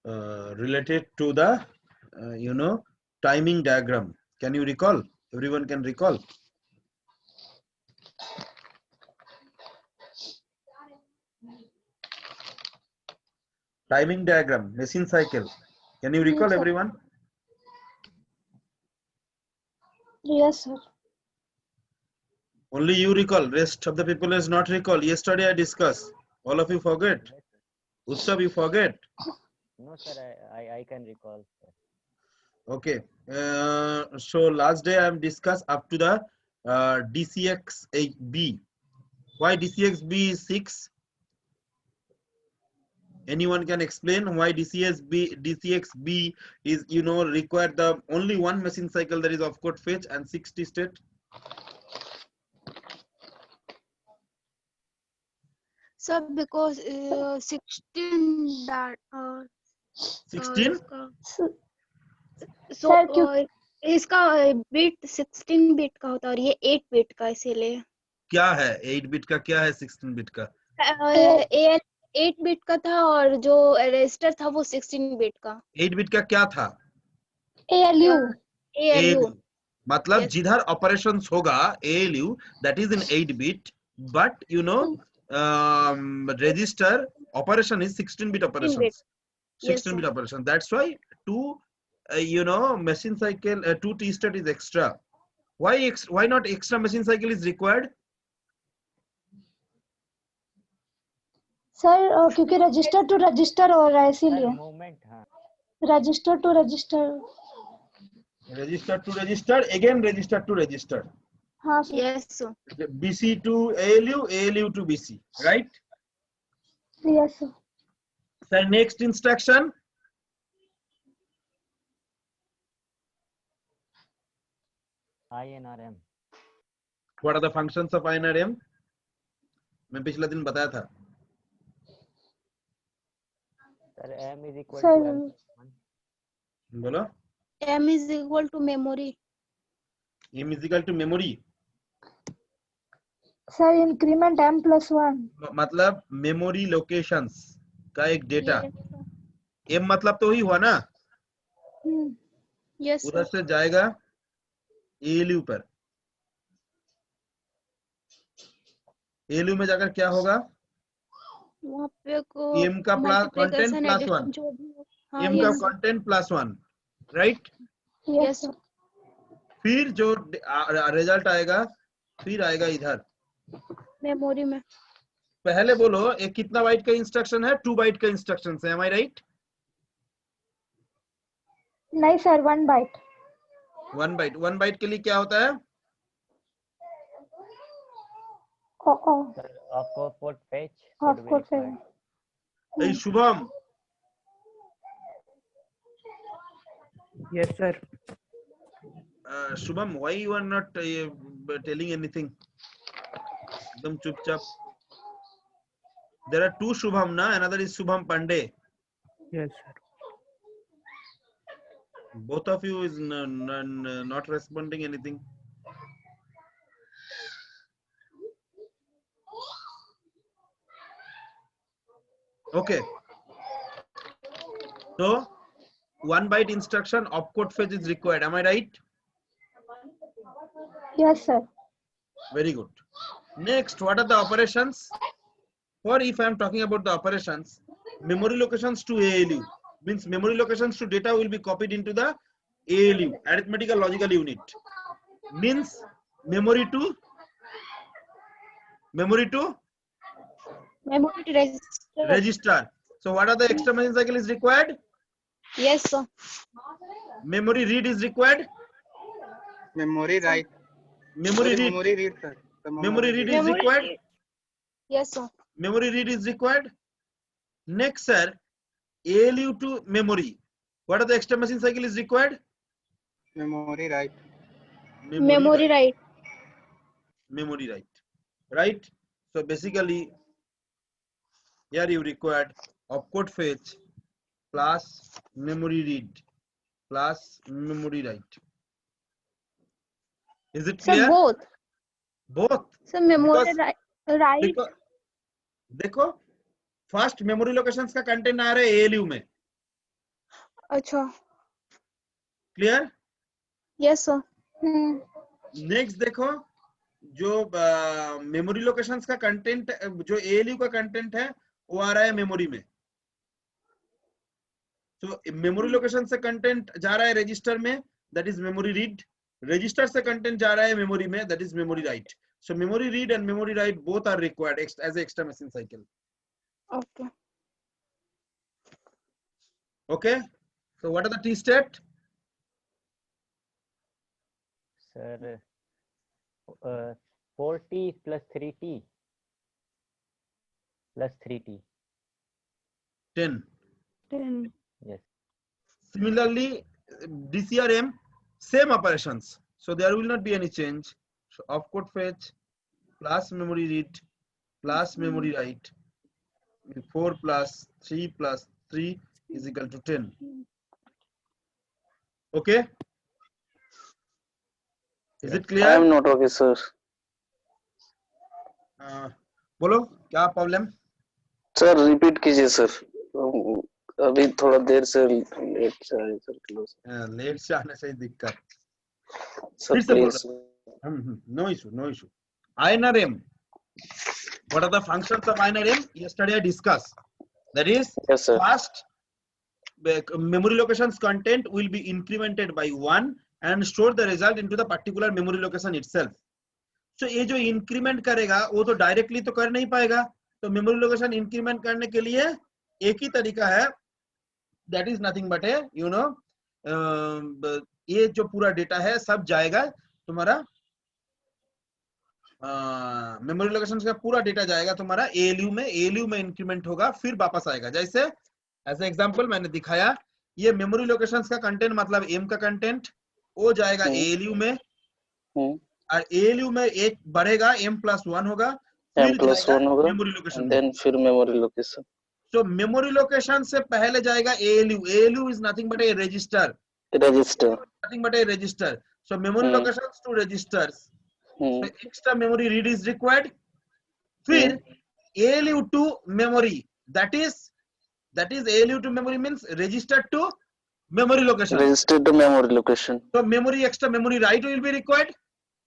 related to the timing diagram. Can you recall? Everyone can recall? Timing diagram, machine cycle. Can you recall, Yes, sir. everyone? Yes, sir. Only you recall. Rest of the people is not recall. Yesterday I discussed. All of you forget. Utsav, you forget. No, sir, I can recall, sir. Okay. So last day I have discussed up to the DCXB. Why DCXB is 6? Anyone can explain why DCXB is require the only one machine cycle, that is opcode fetch and 60 state? Sir, because 16 that 16? so इसका bit 16 bit का होता है और ये 8 bit का, इसीलिए क्या है 8 बिट का, क्या है 16 बिट का? 8 बिट का था और जो रजिस्टर था वो 16 बिट का। 8 बिट का क्या था? ALU. ALU मतलब Yes. जिधर ऑपरेशंस होगा ALU, that is in 8 bit, but register operation is 16 bit operations. 16 bit operation. That's why two machine cycle, 2 T state is extra. Why not extra machine cycle is required? Sir क्योंकि register to register हो रहा है इसीलिए। Movement, हाँ। Register to register. Register to register, again register to register. हाँ sir. Yes sir. BC to ALU, ALU to BC, right? Yes sir. Sir, next instruction. INRM. What are the functions of INRM? मैं पिछला दिन बताया था। Sir, M is equal to M. बोलो। M is equal to memory. M is equal to memory. Sir increment M+1। मतलब memory locations का एक data. M मतलब तो ही हुआ ना? Yes उधर से जाएगा ALU पर। ALU में जाकर क्या होगा? वहाँ पे को M का कंटेंट प्लस 1, M का content plus 1, right? Yes sir. फिर जो रिजल्ट आएगा फिर आएगा इधर मेमोरी में। पहले बोलो ये कितना बाइट का इंस्ट्रक्शन है? 2 बाइट का इंस्ट्रक्शन है, एम आई राइट? नहीं सर 1 बाइट। 1 बाइट। 1 बाइट के लिए क्या होता है? Opcode fetch. Opcode fetch. Hey Shubham. Yes sir. Shubham, why you are not telling anything? एकदम चुपचाप। There are 2 Shubham na, another is Shubham Pandey. Yes sir. Both of you is not responding anything. Okay. So 1 byte instruction opcode fetch is required. Am I right? Yes sir. Very good. Next, what are the operations? Or if I am talking about the operations, memory locations to ALU means memory locations to data will be copied into the ALU, arithmetical logical unit. Means memory to register. So what are the extra machine cycle is required? Yes sir. Memory read is required. Memory write. Memory read. Memory read, sir. Memory read is required. Yes sir. Memory read is required. Next, sir, ALU to memory. What are the extra machine cycle is required? Memory write. Memory write. Memory write. Right? So basically, here you required opcode fetch plus memory read plus memory write. Is it clear? Sir, both. Both. Sir, memory Because- right. देखो first memory locations का content आ रहा है ALU में, अच्छा clear? Yes sir next देखो, जो memory locations का content, जो एएलयू का कंटेंट है वो आ रहा है मेमोरी में। तो मेमोरी लोकेशन से कंटेंट जा रहा है रजिस्टर में, that is memory read. Register से कंटेंट जा रहा है मेमोरी में, that is memory write. So memory read and memory write both are required as extra machine cycle. Okay Okay, so what are the T state? Sir, 4T plus 3T plus 3T. 10. 10. Yes. Similarly, DCRM, same operations, so there will not be any change. So opcode fetch plus memory read plus memory write, 4 plus 3 plus 3 is equal to 10. Okay, is it I clear? am not okay, sir. बोलो क्या problem? Sir repeat कीजिए sir, अभी थोड़ा देर से late से आए sir close. Late से आने से ही दिक्कत। सर फिर से बोल please. no issue. INRM, what are the functions of INRM? Yesterday I discussed. That is, Yes sir. first memory location's content will be incremented by 1 and store the result into the particular memory location itself. So ये जो increment करेगा वो तो directly तो कर नहीं पाएगा, तो मेमोरी लोकेशन इंक्रीमेंट करने के लिए एक ही तरीका है, दैट इज नथिंग बट ए ये जो पूरा डेटा है सब जाएगा तुम्हारा मेमोरी लोकेशन का पूरा डेटा जाएगा तुम्हारा एएलयू में इंक्रीमेंट होगा, फिर वापस आएगा। जैसे एज ए एग्जांपल मैंने दिखाया, ये मेमोरी लोकेशंस का कंटेंट मतलब एम का कंटेंट वो जाएगा एएलयू में, और एएलयू में एक बढ़ेगा, m+1 होगा, फिर जाएगा m+1 होगा मेमोरी लोकेशन में, देन फिर मेमोरी लोकेशन। तो मेमोरी लोकेशन से पहले जाएगा ALU is nothing but a register, nothing but a register. So memory locations to registers, so extra memory read is required, फिर ALU to memory, that is ALU to memory means registered to memory location, registered to memory location. so extra memory write will be required,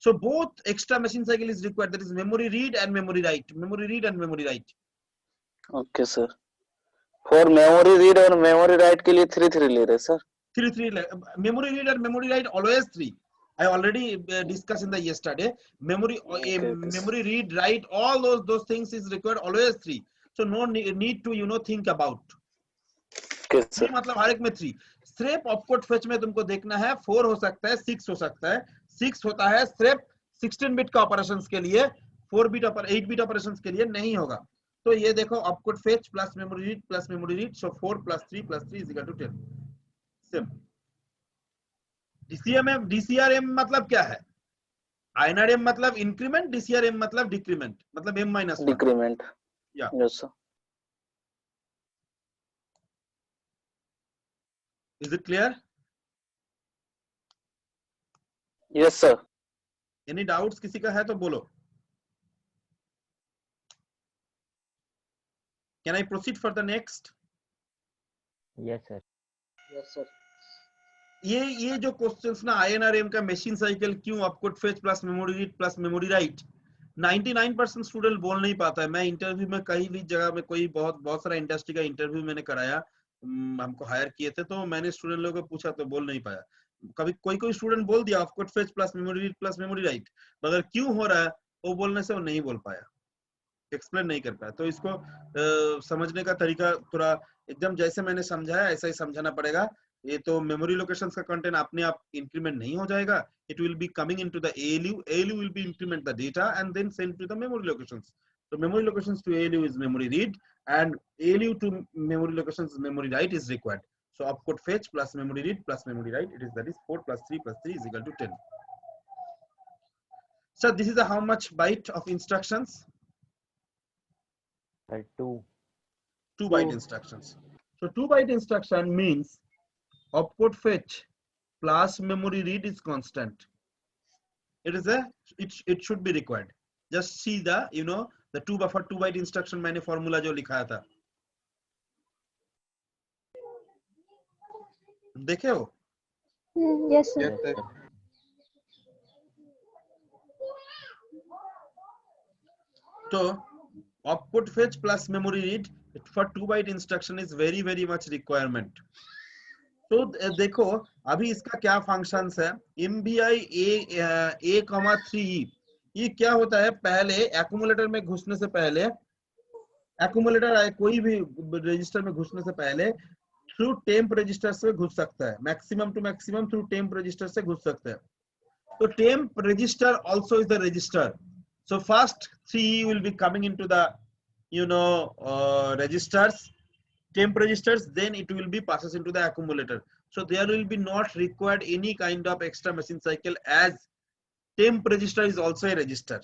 so both extra machine cycle is required, that is memory read and memory write, Okay sir. For memory read और memory write के लिए 3 ले रहे sir. 3 memory read and memory write always 3. I already discussed in the yesterday. Memory memory read, write, all those things is required always 3. So no need to think about. Okay sir. मतलब हर एक में 3. सिर्फ opcode fetch में तुमको देखना है 4 हो सकता है, 6 हो सकता है। 6 होता है सिर्फ 16 बिट का ऑपरेशंस के लिए, 4 बिट 8 बिट ऑपरेशंस के लिए नहीं होगा। तो ये देखो opcode fetch plus memory read, so 4 + 3 + 3 = 10। Simple. DCRM मतलब क्या है? INRM मतलब इंक्रीमेंट, DCRM मतलब डिक्रीमेंट, मतलब m-1 डिक्रीमेंट। या yes sir. Is it clear? Yes sir. Any doubts किसी का है तो बोलो। Can I proceed for the next? Yes, sir. Yes sir. ये जो क्वेश्चंस ना INRM का मशीन साइकिल क्यों opcode fetch plus memory read plus memory write, 99% student बोल नहीं पाता है। मैं इंटरव्यू में कहीं भी जगह में कोई बहुत सारा इंडस्ट्री का इंटरव्यू मैंने कराया, हमको हायर किए थे, तो मैंने स्टूडेंट लोगों को पूछा तो बोल नहीं पाया। कभी कोई स्टूडेंट बोल दिया opcode fetch plus memory read plus memory write, मगर क्यों हो रहा है वो बोलने से वो नहीं बोल पाया, एक्सप्लेन नहीं कर पाया। तो इसको समझने का तरीका थोड़ा एकदम जैसे मैंने समझाया ऐसा ही समझाना पड़ेगा। ये तो मेमोरी लोकेशंस का कंटेंट अपने आप इंक्रीमेंट नहीं हो जाएगा, it will be coming into the ALU will be increment the data and then sent to the memory locations. So memory locations to ALU is memory read and ALU to memory locations is memory write is required. So opcode fetch plus memory read plus memory write, that is 4 + 3 + 3 is equal to 10. So this is how much byte of instructions? Sir, 2. 2 byte instructions. So 2 byte instruction means opcode fetch plus memory read is constant. It should be required. Just see the the 2 buffer 2 byte instruction मैंने formula जो लिखाया था। देखे हो? Yes, sir. Yes, sir. So opcode fetch plus memory read for 2 byte instruction is very much requirement. तो देखो अभी इसका क्या फंक्शंस है, MBI A,3E ये क्या होता है, पहले एक्यूमुलेटर में घुसने से पहले, एक्यूमुलेटर कोई भी रजिस्टर में घुसने से पहले थ्रू टेम्प रजिस्टर से घुस सकता है, maximum two maximum through temp register से घुस सकता है. तो temp register also is the register. So first 3 will be coming into the registers, temp registers, then it will be passes into the accumulator. So there will be not required any kind of extra machine cycle, as temp register is also a register.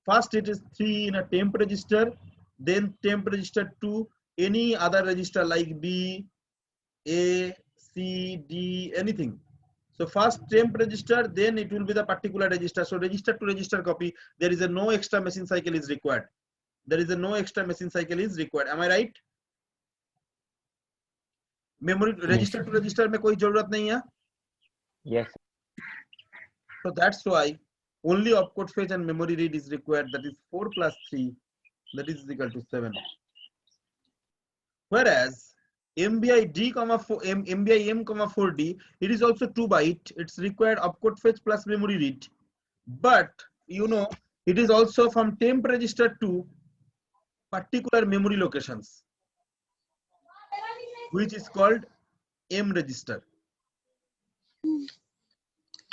First it is 3 in a temp register, then temp register 2 any other register like B, A, C, D, anything. So first temp register, then it will be the particular register. So register to register copy, there is a no extra machine cycle is required. There is a no extra machine cycle is required. Am I right? Memory register to register में कोई जरूरत नहीं है. Yes. So that's why only opcode fetch and memory read is required. That is 4 plus 3, that is equal to 7. Whereas MBI D, 4, MBI M, 4D, it is also 2 byte. It's required opcode fetch plus memory read. But it is also from temp register to particular memory locations, which is called M register.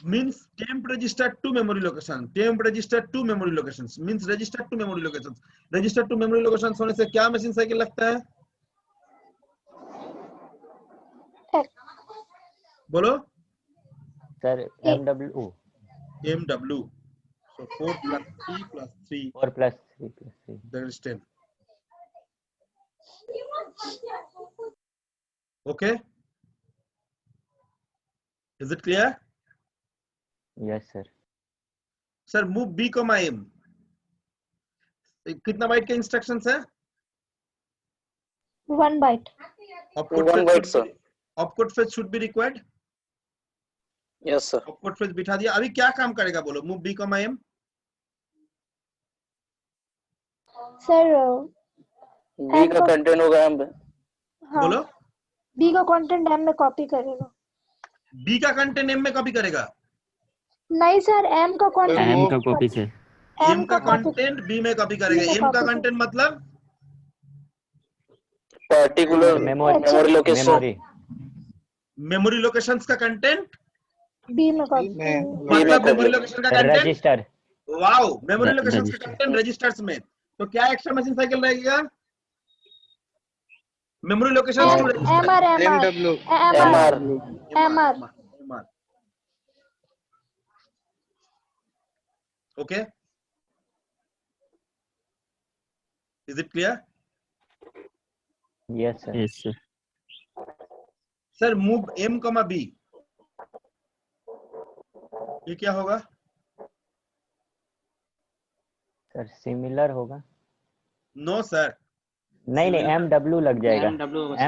Means temp register to memory location, temp register to memory locations, means register to memory locations. Register to memory locations होने से क्या machine cycle लगता है? बोलो. Sir, MW. MW. So 4 plus 3 plus 3. 4 plus 3 plus 3. That is 10. Okay. Is it clear? Yes, sir. Sir, move B, M. कितना bite के instructions है? 1 byte. One byte, sir. Opcode fetch should be required. Yes, sir. Opcode fetch बिठा दिया. अभी क्या काम करेगा बोलो? Move B, M. Sir, B का कंटेंट होगा M पे. हाँ, बोलो. B का कंटेंट M में कॉपी करेगा. B का कंटेंट M में कॉपी करेगा. नहीं सर, M का कंटेंट M का कॉपी से M का कंटेंट B में कॉपी करेगा. B में M का copy कंटेंट मतलब particular memory location. Memory locations का कंटेंट B में कॉपी. मतलब मेमोरी लोकेशन का content. Register. Wow, memory locations का register. कंटेंट रजिस्टर्स में. तो क्या एक्स्ट्रा मशीन साइकिल रहेगा? Memory locations to register. MW. MR. Okay. Is it clear? Yes, sir. Yes sir. Sir, move M, B. ये क्या होगा? Sir similar होगा. No sir. नहीं नहीं MW लग जाएगा.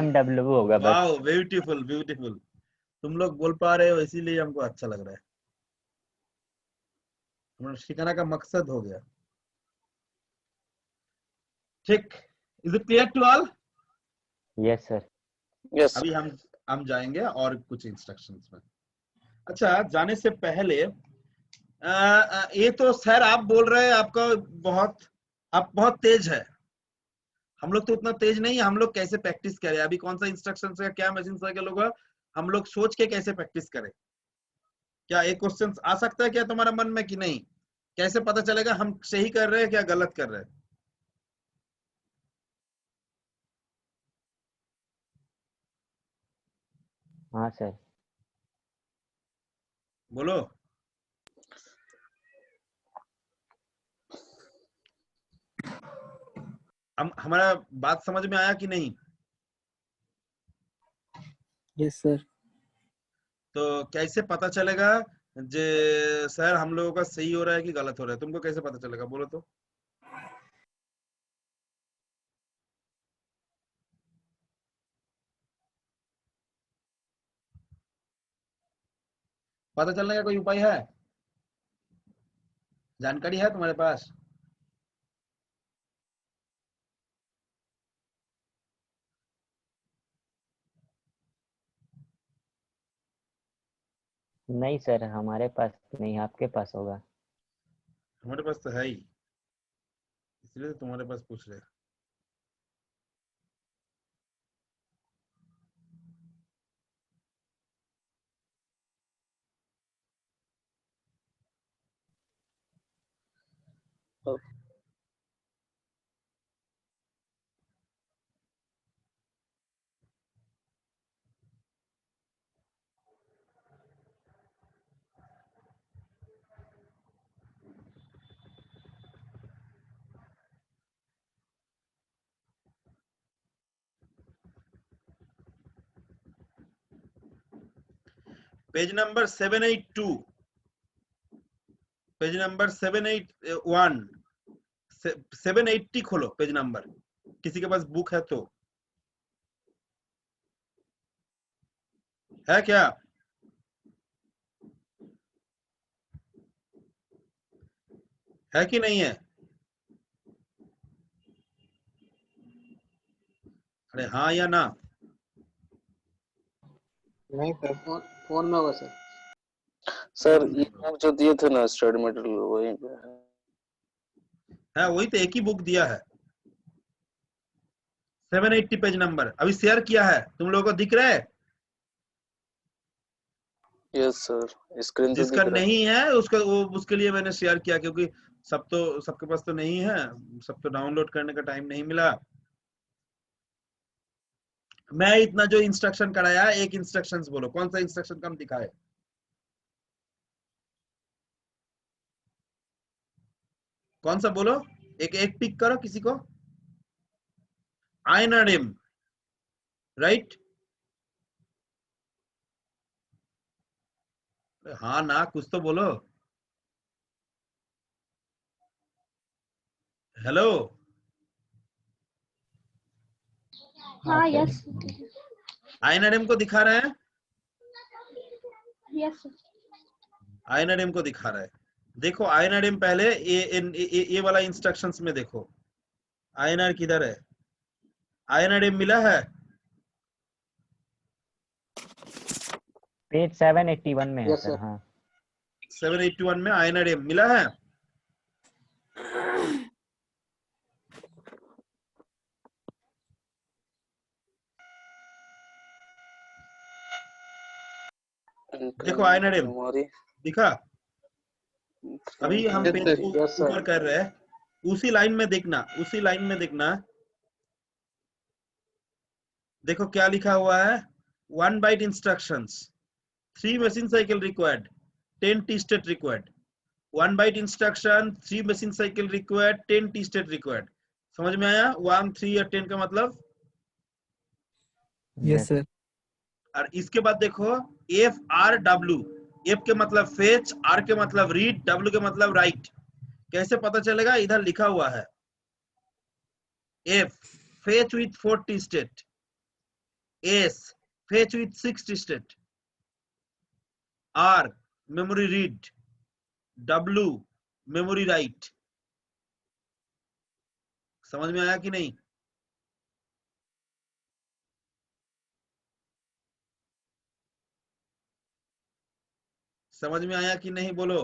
MW होगा बस. Wow, beautiful, beautiful. तुम लोग बोल पा रहे हो इसीलिए हमको अच्छा लग रहा है. हमारा सिखाने का मकसद हो गया. ठीक. Is it clear to all? Yes, sir. Yes. अभी हम जाएंगे और कुछ इंस्ट्रक्शंस में. अच्छा, जाने से पहले ये तो सर आप बोल रहे हैं आप बहुत तेज है. हम लोग तो उतना तेज नहीं है. हम लोग कैसे प्रैक्टिस करें? अभी कौन सा इंस्ट्रक्शन का क्या मशीन साइकिल होगा, हम लोग सोच के कैसे प्रैक्टिस करें? क्या एक क्वेश्चन आ सकता है क्या तुम्हारा मन में कि नहीं? कैसे पता चलेगा हम सही कर रहे हैं क्या गलत कर रहे हैं? हाँ सर. बोलो. हमारा बात समझ में आया कि नहीं? Yes sir. तो कैसे पता चलेगा जे सर हम लोगों का सही हो रहा है कि गलत हो रहा है? तुमको कैसे पता चलेगा बोलो तो? पता चलने का कोई उपाय है? जानकारी है तुम्हारे पास? नहीं सर, हमारे पास नहीं, आपके पास होगा। हमारे पास तो है ही, इसलिए तो तुम्हारे पास पूछ रहे हैं। पेज नंबर 782, पेज नंबर 781, 780 खोलो पेज नंबर, किसी के पास बुक है तो। है क्या? है कि नहीं है? अरे हाँ या ना? नहीं सर, फोन में होगा सर। सर ये बुक जो दिए थे ना स्टडी मटेरियल वही पे है। वही तो एक ही बुक दिया है, 780 पेज नंबर। अभी शेयर किया है, तुम लोगों को दिख रहा है? यस सर, स्क्रीन तो जिसका दिख रहा है। नहीं है उसका उसके लिए मैंने शेयर किया, क्योंकि सबके पास तो नहीं है, सब तो डाउनलोड करने का टाइम नहीं मिला। मैं इतना जो इंस्ट्रक्शन कराया, एक इंस्ट्रक्शंस बोलो, कौन सा इंस्ट्रक्शन कम दिखाए? कौन सा बोलो? एक एक पिक करो किसी को। आइनरिम, राइट? हाँ ना, कुछ तो बोलो। हेलो, हाँ यस आइनरिम को दिखा रहे हैं, यस आइनरिम को दिखा रहा है। देखो आइनरिम पहले ये वाला इंस्ट्रक्शंस में देखो, आइनर किधर है? आइनरिम मिला है? पेज 781 में है यस सर। सर। हाँ 781 में आइनरिम मिला है। देखो आइनरिम हमारी दिखा? अभी हम Yes, पेज sir. को Yes, sir. ऊपर कर रहे हैं, उसी लाइन में देखना, उसी लाइन में देखना। देखो क्या लिखा हुआ है, 1 byte instructions, 3 machine cycle required, 10 T state required. 1 byte instruction, 3 machine cycle required, 10 T state required. समझ में आया? 1, 3 और 10 का मतलब? Yes sir. और इसके बाद देखो एफ आर डब्ल्यू, एफ के मतलब फेच, आर के मतलब रीड, डब्ल्यू के मतलब राइट। कैसे पता चलेगा? इधर लिखा हुआ है, F fetch with 4 T state, S fetch with 6 T state, R memory read, W memory write. समझ में आया कि नहीं? समझ में आया कि नहीं बोलो?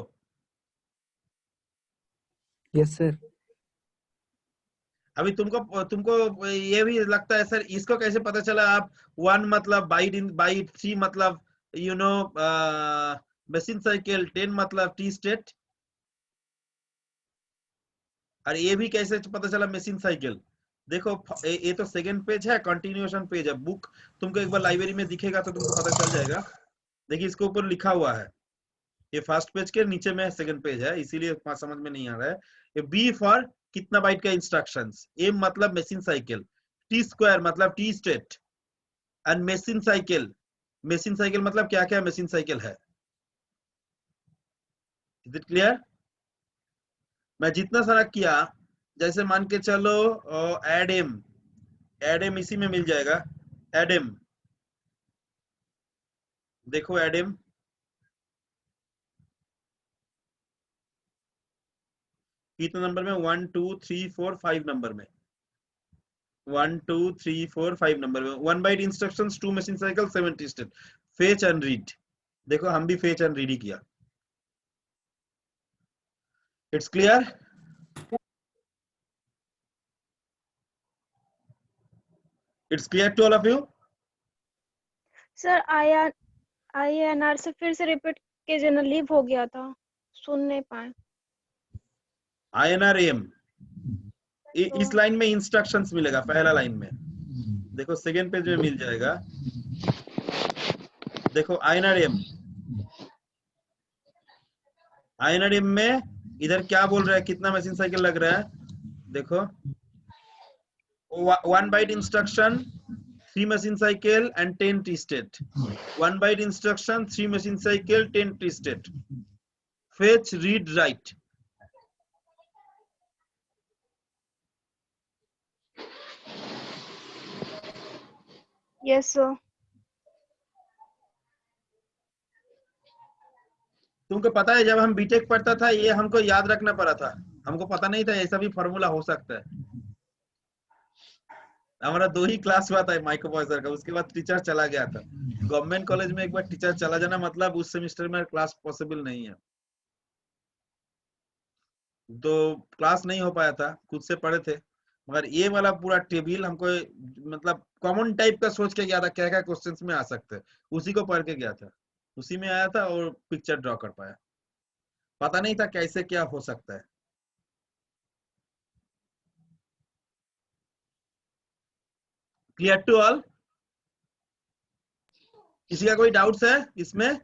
Yes sir. अभी तुमको ये भी लगता है सर, इसको कैसे पता चला? आप 1 मतलब बाइट, इन बाइट, 3 मतलब यू नो मशीन साइकिल, 10 मतलब टी स्टेट, और ये भी कैसे पता चला मशीन साइकिल? देखो ये तो सेकंड पेज है, कंटिन्यूएशन पेज है। बुक तुमको एक बार लाइब्रेरी में दिखेगा तो तुमको पता चल जाएगा। देखिए इसके ऊपर लिखा हुआ है, ये फर्स्ट पेज के नीचे में सेकंड पेज है, इसीलिए समझ में नहीं आ रहा है। ये बी फॉर कितना बाइट का इंस्ट्रक्शंस, एम मतलब मशीन साइकिल, टी स्क्वायर मतलब T state, and machine cycle, machine cycle मतलब क्या क्या मशीन साइकिल है। Is it clear? मैं जितना सारा किया, जैसे मान के चलो एडम, एडम इसी में मिल जाएगा। एडम, देखो एडम, कितने नंबर में? 1 2 3 4 5 नंबर में। 1 2 3 4 5 नंबर में। 1 byte instructions, 2 machine cycle, 7 T state. Fetch and read. देखो हम भी फेच एंड रीड ही किया। It's clear? It's clear to all of you? Sir INR से फिर से रिपीट कीजिए ना, लीव हो गया था, सुन नहीं पाए। INRAM इस लाइन में इंस्ट्रक्शंस मिलेगा, पहला लाइन में। देखो सेकेंड पेज में मिल जाएगा। देखो INRAM में इधर क्या बोल रहा है, कितना मशीन साइकिल लग रहा है? देखो 1 byte instruction, 3 machine cycle and 10 T state. 1 byte instruction, 3 machine cycle, 10 T state. Fetch, read, write. Yes sir. तुमको पता है जब हम बीटेक पढ़ता था ये हमको याद रखना पड़ा था, हमको पता नहीं था ऐसा भी फॉर्मूला हो सकता है। हमारा 2 ही क्लास हुआ था माइक्रोप्रोसेसर का, उसके बाद टीचर चला गया था। गवर्नमेंट कॉलेज में एक बार टीचर चला जाना मतलब उस सेमेस्टर में क्लास पॉसिबल नहीं है, तो क्लास नहीं हो पाया था, खुद से पढ़े थे। मगर ये वाला पूरा टेबल हमको मतलब कॉमन टाइप का सोच के गया था, क्या क्या क्वेश्चंस में आ सकते हैं, उसी को पढ़ के गया था, उसी में आया था और पिक्चर ड्रॉ कर पाया। पता नहीं था कैसे क्या हो सकता है। Clear to all? किसी का कोई डाउट्स है इसमें?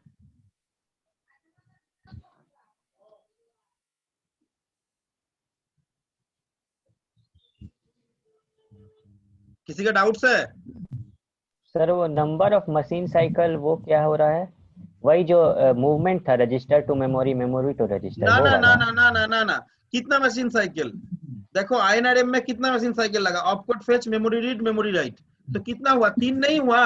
किसी का डाउट्स है? सर वो नंबर ऑफ मशीन साइकिल वो क्या हो रहा है? वही जो मूवमेंट था, register to memory, memory to register, ना वो ना ना वाला? ना ना ना ना ना, कितना मशीन साइकिल? देखो INRM में कितना मशीन साइकिल लगा? Opcode fetch, memory read, memory write, तो कितना हुआ? 3 नहीं हुआ?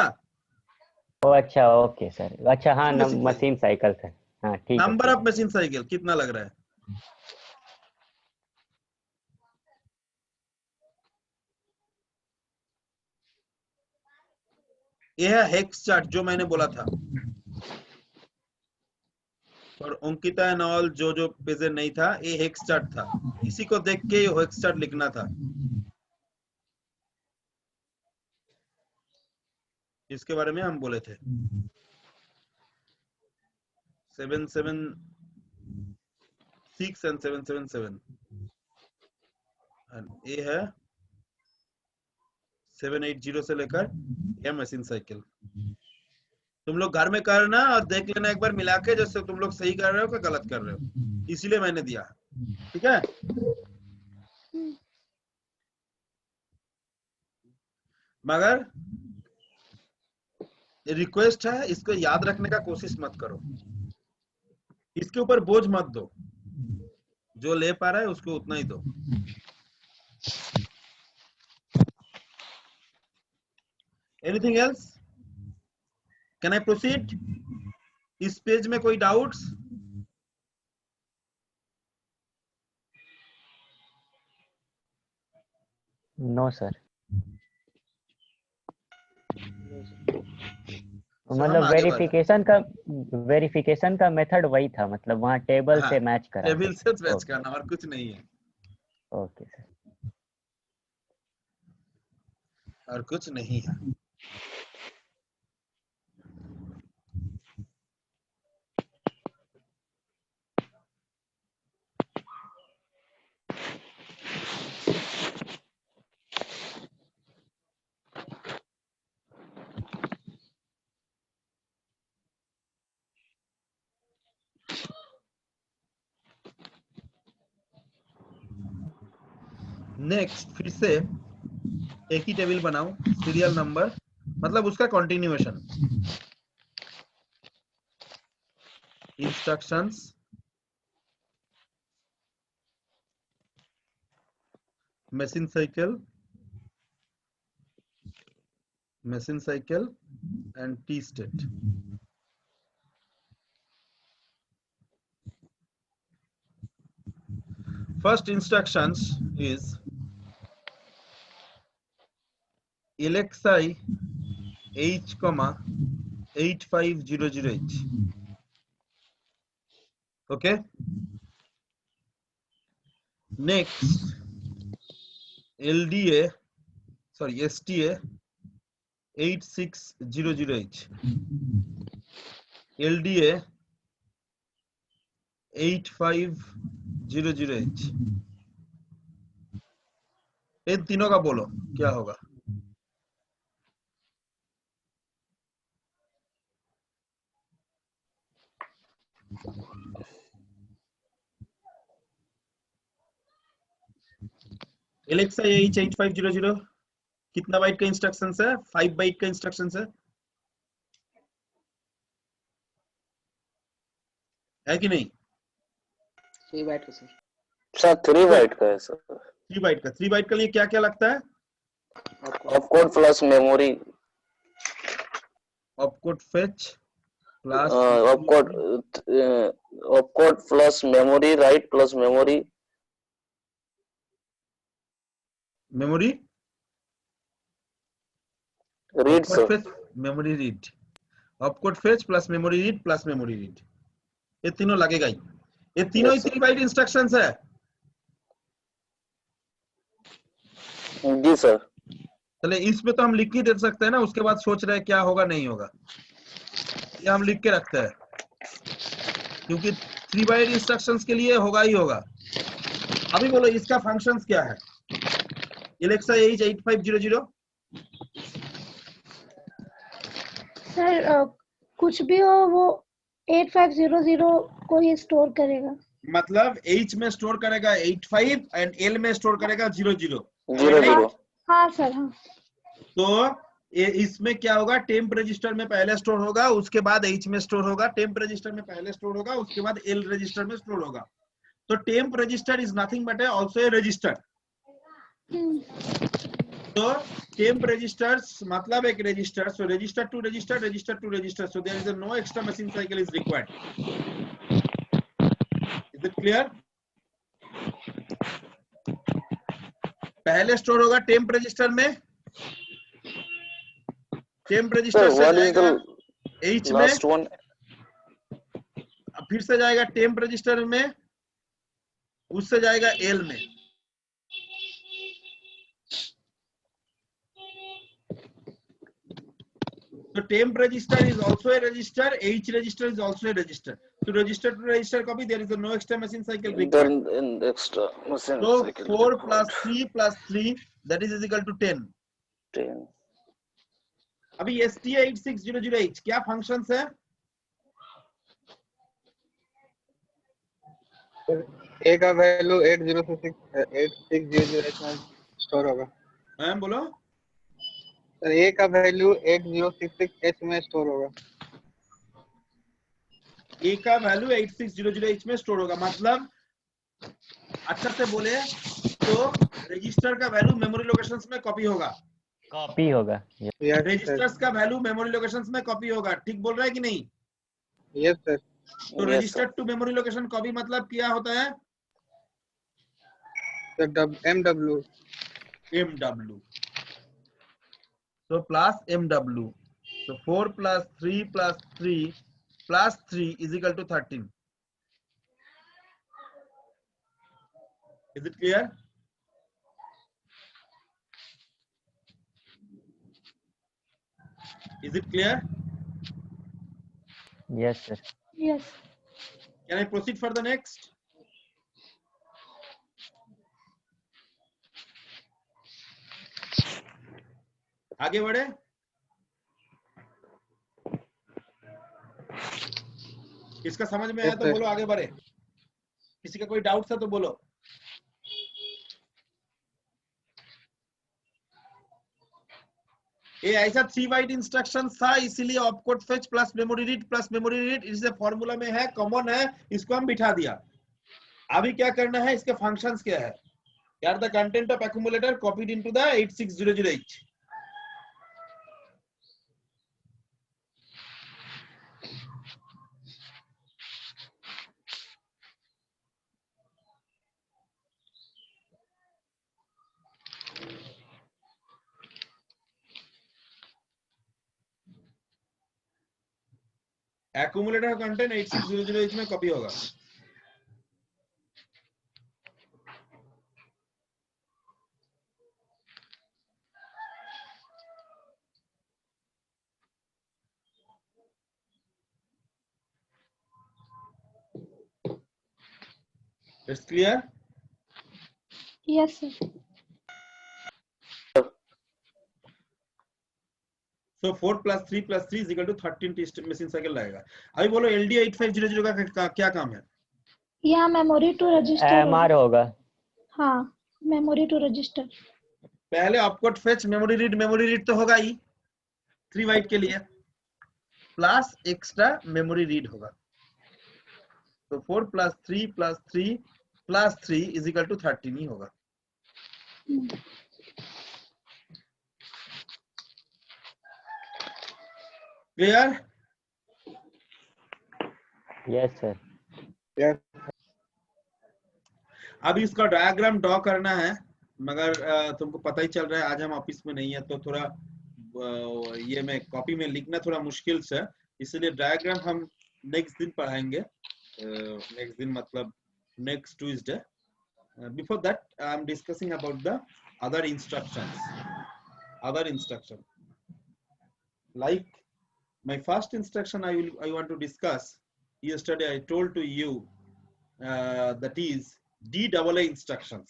ओ अच्छा, ओके सर, अच्छा हाँ, मशीन साइकिल सर, हाँ ठीक है। नंबर ऑफ मशीन साइकिल कितना लग रहा है? यह है हेक्स चार्ट जो मैंने बोला था, और अंकिता एंड ऑल जो पेज नहीं था, ये हेक्स चार्ट था, इसी को देख के ये हेक्स चार्ट लिखना था। इसके बारे में हम बोले थे 776 एंड 777, ये है 780 से लेकर यह मशीन साइकिल। तुम लोग घर में करना और देख लेना एक बार मिला के, जैसे तुम लोग सही कर रहे हो कि गलत कर रहे हो, इसीलिए मैंने दिया। ठीक है? मगर रिक्वेस्ट है, इसको याद रखने का कोशिश मत करो, इसके ऊपर बोझ मत दो, जो ले पा रहा है उसको उतना ही दो। Anything else? Can I proceed? इस पेज में कोई डाउट्स? No sir. मतलब वेरिफिकेशन का मेथड वही था, मतलब वहाँ टेबल से मैच करा, टेबल से मैच करना और कुछ नहीं है। Okay sir. और कुछ नहीं है। नेक्स्ट फिर से एक ही टेबल बनाओ, सीरियल नंबर, मतलब उसका continuation, instructions, machine cycle and T state. first instructions is LXI H, 8500H. Okay. Next, STA 8600H. LDA 8500H. इन तीनों का बोलो क्या होगा? LXI H8500 कितना बाइट का इंस्ट्रक्शन है? 5 बाइट का इंस्ट्रक्शन है कि नहीं? 3 बाइट का सर। सर 3 बाइट का है सर। 3 बाइट का। 3 बाइट के लिए क्या क्या लगता है? Opcode plus memory, opcode fetch plus opcode plus memory write plus memory memory read sir. Memory read. Opcode fetch plus memory read plus memory read, ये तीनों लगेगा ही। ये तीनों ही 3 बाइट इंस्ट्रक्शंस है। जी सर। चले इसमें तो हम लिख ही दे सकते हैं ना, उसके बाद सोच रहे हैं क्या होगा नहीं होगा, ये हम लिख के रखते हैं क्योंकि 3 बाइट इंस्ट्रक्शंस के लिए होगा ही होगा। अभी बोलो इसका फंक्शंस क्या है? एलेक्सा एज 8500 सर कुछ भी हो वो 8500 को ही स्टोर करेगा। मतलब H में स्टोर करेगा 85 एंड L में स्टोर करेगा 00। 00। हाँ सर हाँ। तो इसमें क्या होगा? टेम्प रजिस्टर में पहले स्टोर होगा, उसके बाद H में स्टोर होगा। टेम्प रजिस्टर में पहले स्टोर होगा, उसके बाद L रजिस्टर में स्टोर होगा। तो temp register is nothing but also a register. तो टेम्प रजिस्टर्स मतलब एक register, so register to register, register to register, so there is no extra machine cycle is required. Is it clear? पहले store होगा temp register में, temp register से जाएगा H में, last one फिर से जाएगा टेम्प रजिस्टर में, उससे जाएगा L में। So temp register is also a register, H register is also a register. So register to register copy, there is no extra machine cycle required. then extra machine So cycle 4 required. plus 3 plus 3 that is equal to 10. 10. अभी STA 8600H क्या functions है? ए का value 8600H में store होगा। हैं बोलो? Sir ए का value 8066H में स्टोर होगा। A का वैल्यू 8600H में स्टोर होगा, मतलब अच्छा से बोले तो रजिस्टर का वैल्यू मेमोरी लोकेशंस में कॉपी होगा। कॉपी होगा। रजिस्टर्स का वैल्यू मेमोरी लोकेशंस में कॉपी होगा। ठीक बोल रहा है कि नहीं? Yes sir. तो register to memory location copy मतलब क्या होता है? MW। MW. So plus MW. So 4 plus 3 plus 3 plus 3 is equal to 13. Is it clear? Is it clear? Yes, sir. Yes. Can I proceed for the next? आगे बढ़े? इसका समझ में आया तो बोलो आगे बढ़े। किसी का कोई डाउट था तो बोलो। ये ऐसा 3 बाइट इंस्ट्रक्शन था, इसीलिए opcode fetch plus memory read इस फॉर्मूला में है, कॉमन है, इसको हम बिठा दिया। अभी क्या करना है, इसके फंक्शंस क्या है? यार the content of accumulator copied into the 8600H। Accumulator का कंटेंट 8600H में कॉपी होगा। It's clear? Yes, sir. So 4 plus 3 plus 3 is equal to 13 machine cycle लगेगा। अभी बोलो LD 8500 का क्या काम है? यहाँ मेमोरी टू रजिस्टर MR होगा। हाँ, मेमोरी टू रजिस्टर। पहले ऑपकोड फेच मेमोरी रीड तो होगा ही 3 बाइट के लिए, प्लस एक्स्ट्रा मेमोरी रीड होगा। तो 4 plus 3 plus 3 plus 3 is equal to 13 ही होगा। क्लियर? Yes sir. Yes. अब इसका डायग्राम ड्रॉ करना है, मगर तुमको पता ही चल रहा है आज हम ऑफिस में नहीं है, तो थोड़ा ये मैं कॉपी में लिखना थोड़ा मुश्किल से, इसलिए डायग्राम हम नेक्स्ट दिन पढ़ाएंगे। नेक्स्ट दिन मतलब next Tuesday. Before that I am discussing about the other instructions. Like my first instruction I want to discuss. Yesterday I told to you that is DAA instructions.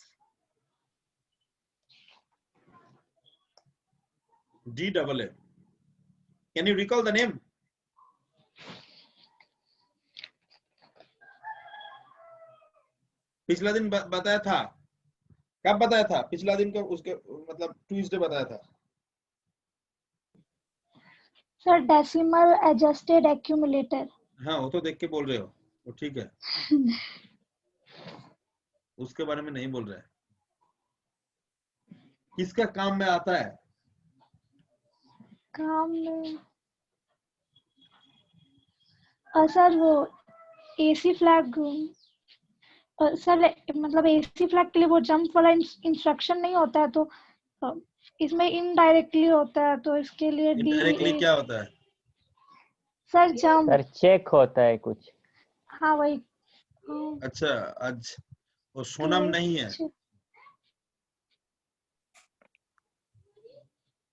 DAA. Can you recall the name? पिछला दिन बताया था, कब बताया था? पिछला दिन को उसके मतलब ट्यूसडे बताया था। Sir decimal adjusted accumulator. हाँ वो तो देख के बोल रहे हो, वो ठीक है। उसके बारे में नहीं बोल रहे हैं। किसका काम में आता है? काम में सर वो एसी फ्लैग सर, मतलब एसी फ्लैग के लिए वो जंप वाला इंस्ट्रक्शन नहीं होता है, तो इसमें इनडायरेक्टली होता है, तो इसके लिए इनडायरेक्टली क्या होता है? Sir jump. सर चेक होता है कुछ। हाँ वही। अच्छा, आज वो सोनम नहीं है,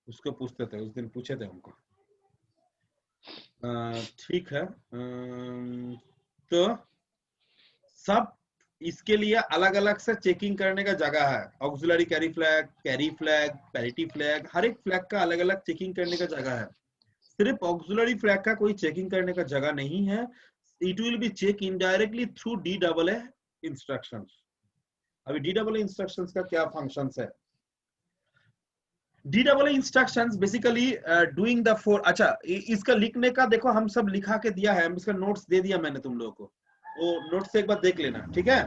उसको पूछते थे, उस दिन पूछे थे हमको। ठीक है। तो सब इसके लिए अलग अलग से चेकिंग करने का जगह है। Auxiliary carry flag, parity flag, हर एक फ्लैग का अलग अलग चेकिंग करने का जगह है। सिर्फ ऑक्सिलरी फ्लैग का कोई चेकिंग करने का जगह नहीं है। It will be check indirectly through DAA instructions. अभी DAA इंस्ट्रक्शंस का क्या फंक्शंस है? DAA instructions basically doing the four. अच्छा, इसका लिखने का देखो हम सब लिखा के दिया है, इसका नोट्स दे दिया मैंने तुम लोगों को, वो नोट्स से एक बार देख लेना, ठीक है?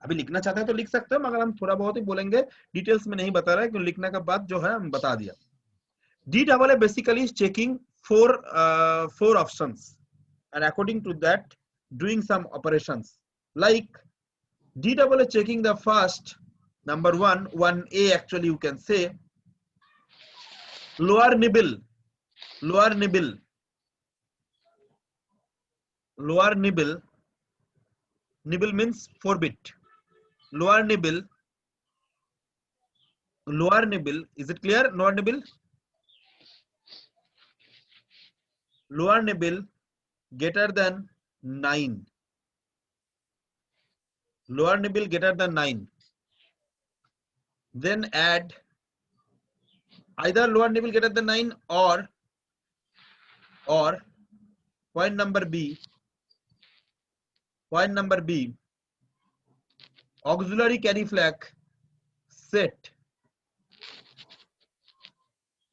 अभी लिखना चाहते हैं तो लिख सकते हो, मगर हम थोड़ा बहुत ही बोलेंगे, डिटेल्स में नहीं बता रहे, क्योंकि लिखने का बाद जो है हम बता दिया। DAA basically is checking four options, and according to that doing some operations. Like DAA checking the first, number 1A actually you can say, lower nibble means 4 bit. Lower nibble, is it clear? Lower nibble greater than 9. Lower nibble greater than 9. Then add either lower nibble greater than 9 or point number B, auxiliary carry flag set.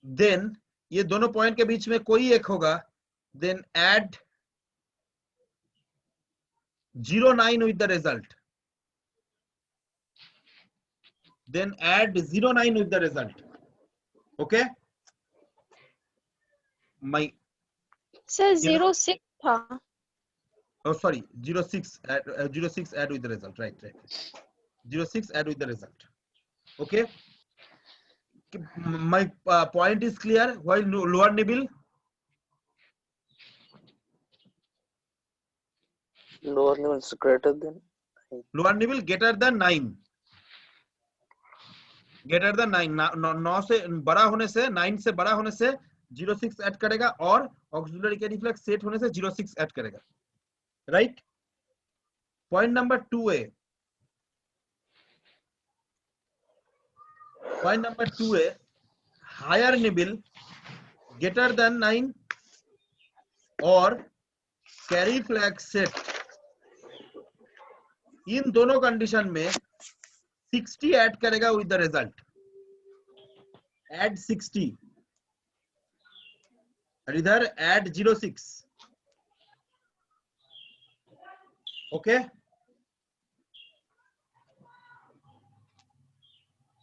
Then ये दोनों point के बीच में कोई एक होगा, then add 09 with the result. Then add 09 with the result. Okay? My sir 06 था। oh sorry, 06 add 06 add with the result. Right. 06 add with the result. Okay? My point is clear. While lower nibble lower nibble is greater than lower nibble greater than 9, greater than 9, 9 से बड़ा होने से, 9 से बड़ा होने से 06 add करेगा और ऑक्सिलरी के रिफ्लेक्स सेट होने से 06 ऐड करेगा, right. Point number 2A, point number 2A, higher nibble greater than 9 और कैरी फ्लैग सेट, इन दोनों कंडीशन में 60 ऐड करेगा विद द रिजल्ट, ऐड 60 और इधर add 06, okay.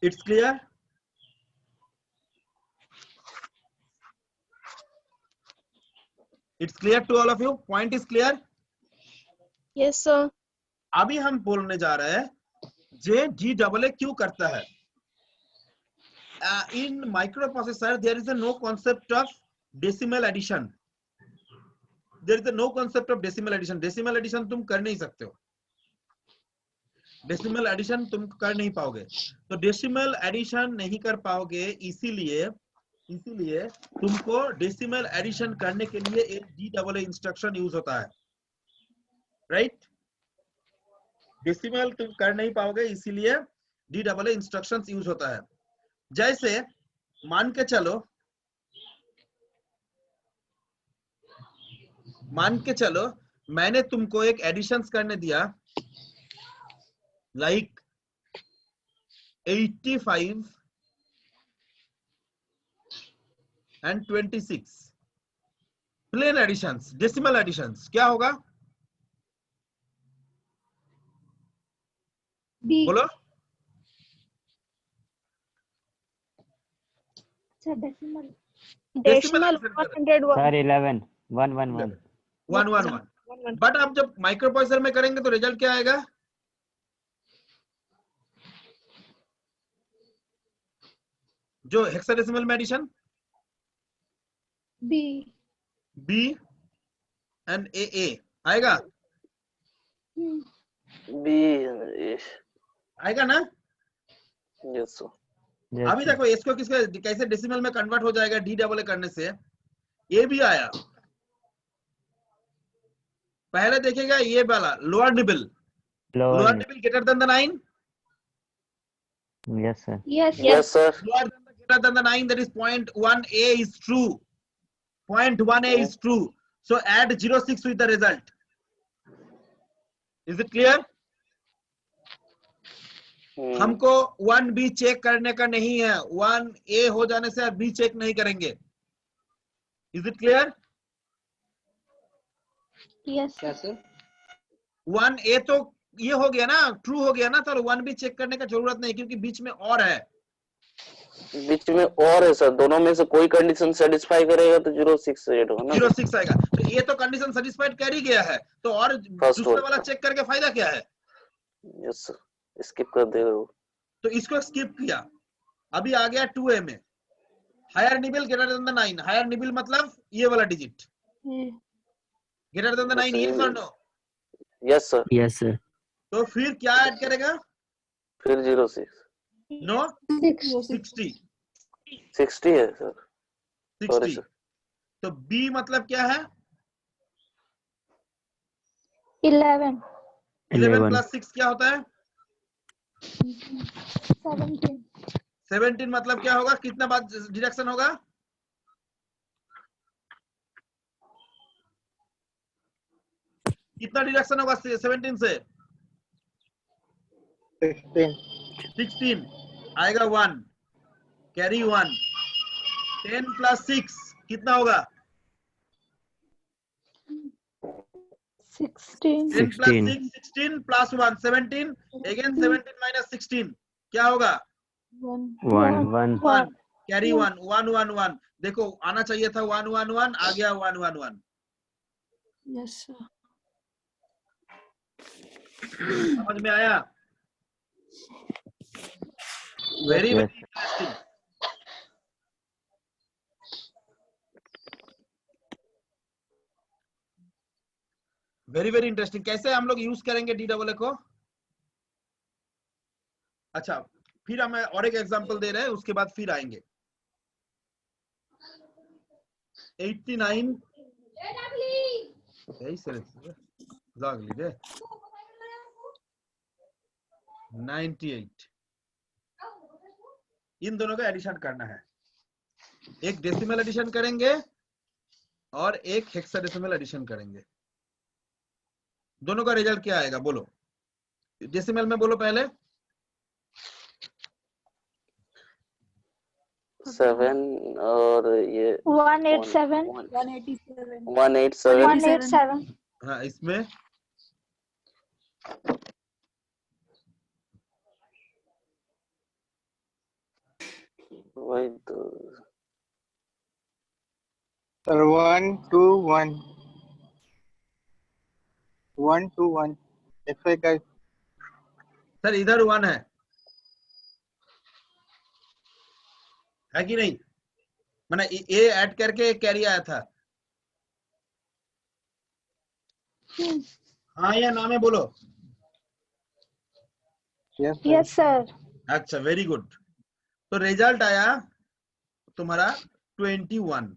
It's clear? It's clear to all of you? Point is clear? Yes sir. अभी हम बोलने जा रहे हैं जे जी डबल ए क्यों करता है। In microprocessor there is no concept of decimal addition, there is no concept of decimal addition. Decimal addition तुम कर नहीं सकते हो, डेसिमल एडिशन तुम कर नहीं पाओगे। तो डेसिमल एडिशन नहीं कर पाओगे, इसीलिए तुमको डेसिमल एडिशन करने के लिए एक D double A instruction use होता है, राइट। डेसिमल तुम कर नहीं पाओगे, इसीलिए D double A instructions use होता है। जैसे मान के चलो मैंने तुमको एक एडिशंस करने दिया, like 85 and 26, plain additions, decimal additions, क्या होगा बी। बोलो? Decimal decimal 101। सर 11 111 111। बट आप जब माइक्रो प्रोसेसर में करेंगे तो रिजल्ट क्या आएगा? जो हेक्साडेसिमल में एडिशन, बी एंड ए आएगा, B आएगा ना? yes sir अभी देखो इसको कैसे डेसिमल में कन्वर्ट हो जाएगा डी डबल ए करने से। ये भी आया, पहले देखिएगा ये वाला lower nibble greater than the 9, yes sir yes sir lower than the greater than the 9, that is 0.1a is true, 0.1a is true, so add 06 with the result. Is it clear? हमको 1b check करने का नहीं है, 1a हो जाने से b check नहीं करेंगे। Is it clear? यस क्या सर? 1a तो ये हो गया ना, ट्रू हो गया ना, तो 1b चेक करने का जरूरत नहीं, क्योंकि बीच में और है। बीच में और है सर, दोनों में से कोई कंडीशन सेटिस्फाई करेगा तो 06 सेट होगा ना। 06 आएगा, तो ये तो कंडीशन सेटिस्फाइड कर ही गया है, तो और दूसरा वाला चेक करके फायदा क्या है? यस सर, स्किप कर देगा वो। तो इसको स्किप किया। अभी आ गया 2a में, higher nibble greater than the 9। Higher nibble मतलब ये वाला digit greater than the 9, yes और no? Yes sir yes sir तो फिर क्या ऐड करेगा? फिर 06 नो 60 है सर, सॉरी 60। सर। तो b मतलब क्या है? 11 11 प्लस 6 क्या होता है? 17 17 मतलब क्या होगा? कितना बार डिडक्शन होगा? कितना डिडक्शन होगा 17 से? 16 आएगा 1, कैरी 1। 10 प्लस 6 कितना होगा? 16 10 प्लस 6 16 प्लस 1 17, अगेन 17 माइनस 16 क्या होगा? 1 कैरी 1 1 1 1। देखो आना चाहिए था 1 1 1, आ गया 1 1 1। यस सर समझ में आया? Very Yes. Very interesting. Very very interesting. कैसे हम लोग यूज करेंगे डी डबल ए को? अच्छा, फिर हम और एक एग्जांपल दे रहे हैं, उसके बाद फिर आएंगे। 89 98 इन दोनों का एडिशन करना है। एक डेसिमल एडिशन करेंगे और एक हेक्साडेसिमल एडिशन करेंगे। दोनों का रिजल्ट क्या आएगा बोलो? डेसिमल में बोलो पहले। 7 और ये 187 187 187 हाँ, इसमें वही तो सर 1 2 1 1 2 1 121 सर इधर 1 है कि नहीं? मैंने ए ऐड करके कैरी आया था। हाँ या ना में बोलो। यस यस सर अच्छा, वेरी गुड। तो रिजल्ट आया तुम्हारा 21,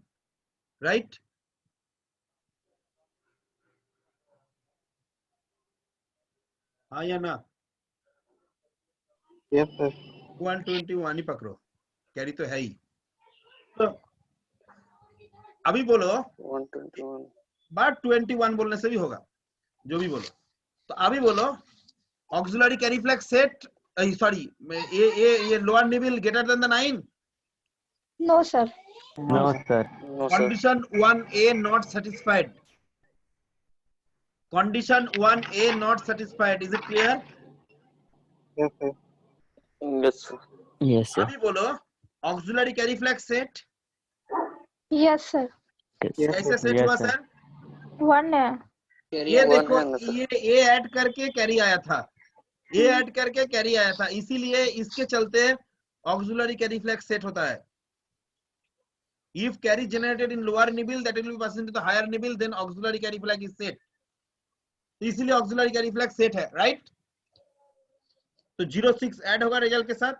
राइट? हाँ या ना? यस सर 121 ही पकड़ो, कैरी तो है ही। तो अभी बोलो, 121 बात 21 बोलने से भी होगा, जो भी बोलो। तो अभी बोलो auxiliary carry flag set, sorry, ये lower nibble greater than the 9। No sir no sir. No sir Condition 1A not satisfied. Condition 1A not satisfied. Is it clear? Yes sir yes sir yes sir. अभी बोलो auxiliary carry flag set yes sir Yes, कैसे sir. Set Yes, हुआ sir. Sir? 1 है ये One देखो, है ना sir? ये ए ऐड करके कैरी आया था, ए ऐड करके कैरी आया था, इसीलिए इसके चलते auxiliary carry flag set होता है। If carry generated in lower nibble that will be passed into the higher nibble, then auxiliary carry flag is set. इसीलिए auxiliary carry flag set है, राइट? तो 06 ऐड होगा रिजल्ट के साथ,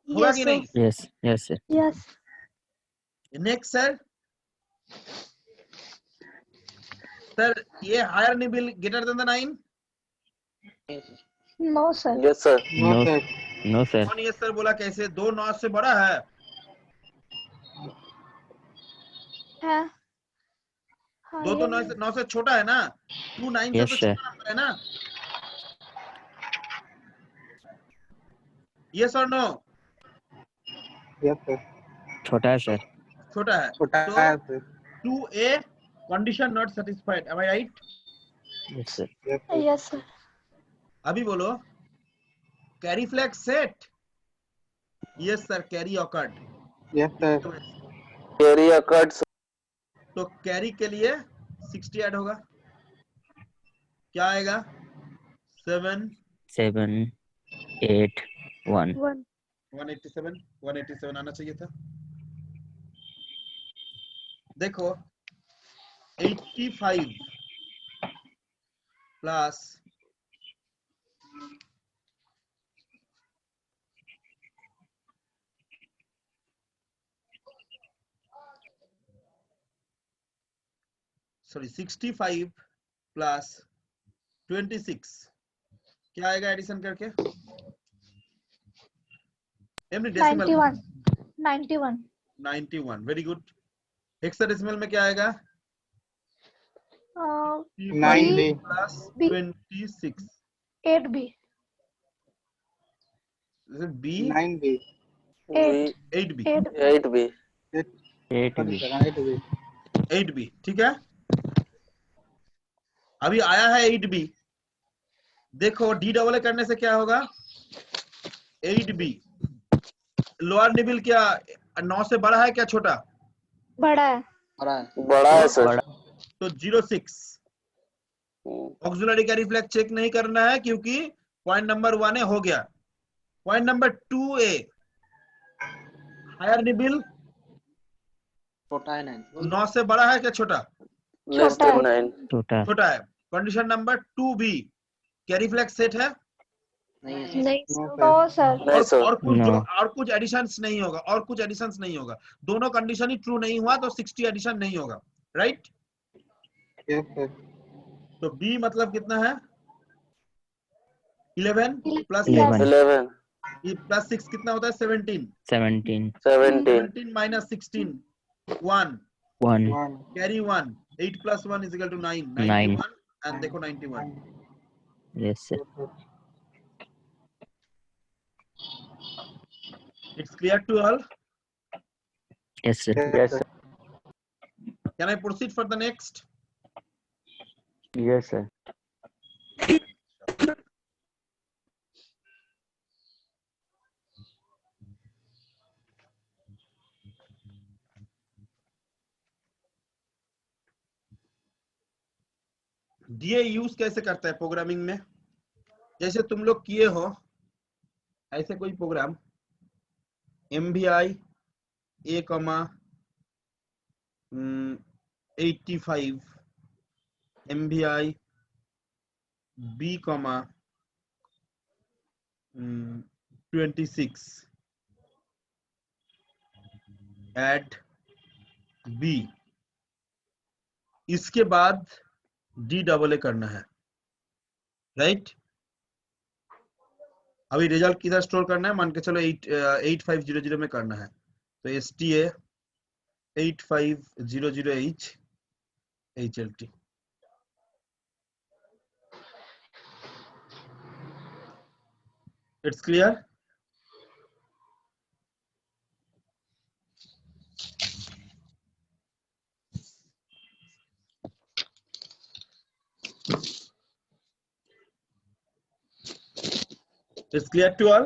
होगा yes कि सर नहीं? Yes yes sir. Yes next sir, sir ये higher nibble greater than the 9। No sir yes sir no no sir no sir. कौन ये सर बोला? कैसे? 2 9 से बड़ा है? है हाँ 2 तो 9 से छोटा है ना? 2 9 से Yes, तो sir. छोटा नंबर है ना? यस और नो? यस सर छोटा है सर। छोटा है। छोटा तो है sir 2A condition not satisfied, am I right? Yes sir. Yes sir yes sir अभी बोलो carry flag set. Yes sir, carry occurred. Yes sir carry occurred तो कैरी के लिए 60 ऐड होगा, क्या आएगा? 7 7 8 1 187 आना चाहिए था। देखो 85 प्लस सॉरी 65 प्लस 26 क्या आएगा एडिशन करके? Decimal 91, very good. हेक्साडेसिमल में क्या आएगा? 90 plus B 26 8B B 9B 8B 8B 8 भी 8B 8B, ठीक है। अभी आया है 8B। देखो डी डबल ए करने से क्या होगा? 8B लोअर निबल क्या 9 से बड़ा है क्या छोटा? बड़ा है बड़ा है सर। बड़ा। तो 06 ऑक्सिलरी कैरी फ्लैग चेक नहीं करना है क्योंकि पॉइंट नंबर 1 हो गया। Point number 2A higher nibble छोटा है 9। 9 से बड़ा है क्या छोटा? लेस छोटा देन है। 9। छोटा छोटा है। Condition number 2B, carry flag set है नहीं है नहीं नो तो सर। सर नहीं सर। No. और कुछ एडिशंस नहीं होगा, और कुछ एडिशंस नहीं होगा। दोनों कंडीशन ही ट्रू नहीं हुआ तो 60 एडिशन नहीं होगा, राइट? Yes sir. तो B मतलब कितना है? 11 प्लस 11. 11 प्लस 6 कितना होता है? 17। 17. 17 17 minus 16 1, 1. 1 carry 1, 8 plus 1 is equal to 9, 9. 91 and देखो 91। Yes sir. It's clear to all? Yes sir. yes sir. Can I proceed for the next? Yes sir. DA use कैसे करता है प्रोग्रामिंग में? जैसे तुम लोग किए हो ऐसे कोई programme MVI A, 85 MVI B, 26 add B, इसके बाद DAA करना है, राइट? अभी रिजल्ट किधर स्टोर करना है? मान के चलो 8500 में करना है, तो STA 8500H HLT। It's clear? It's clear to all?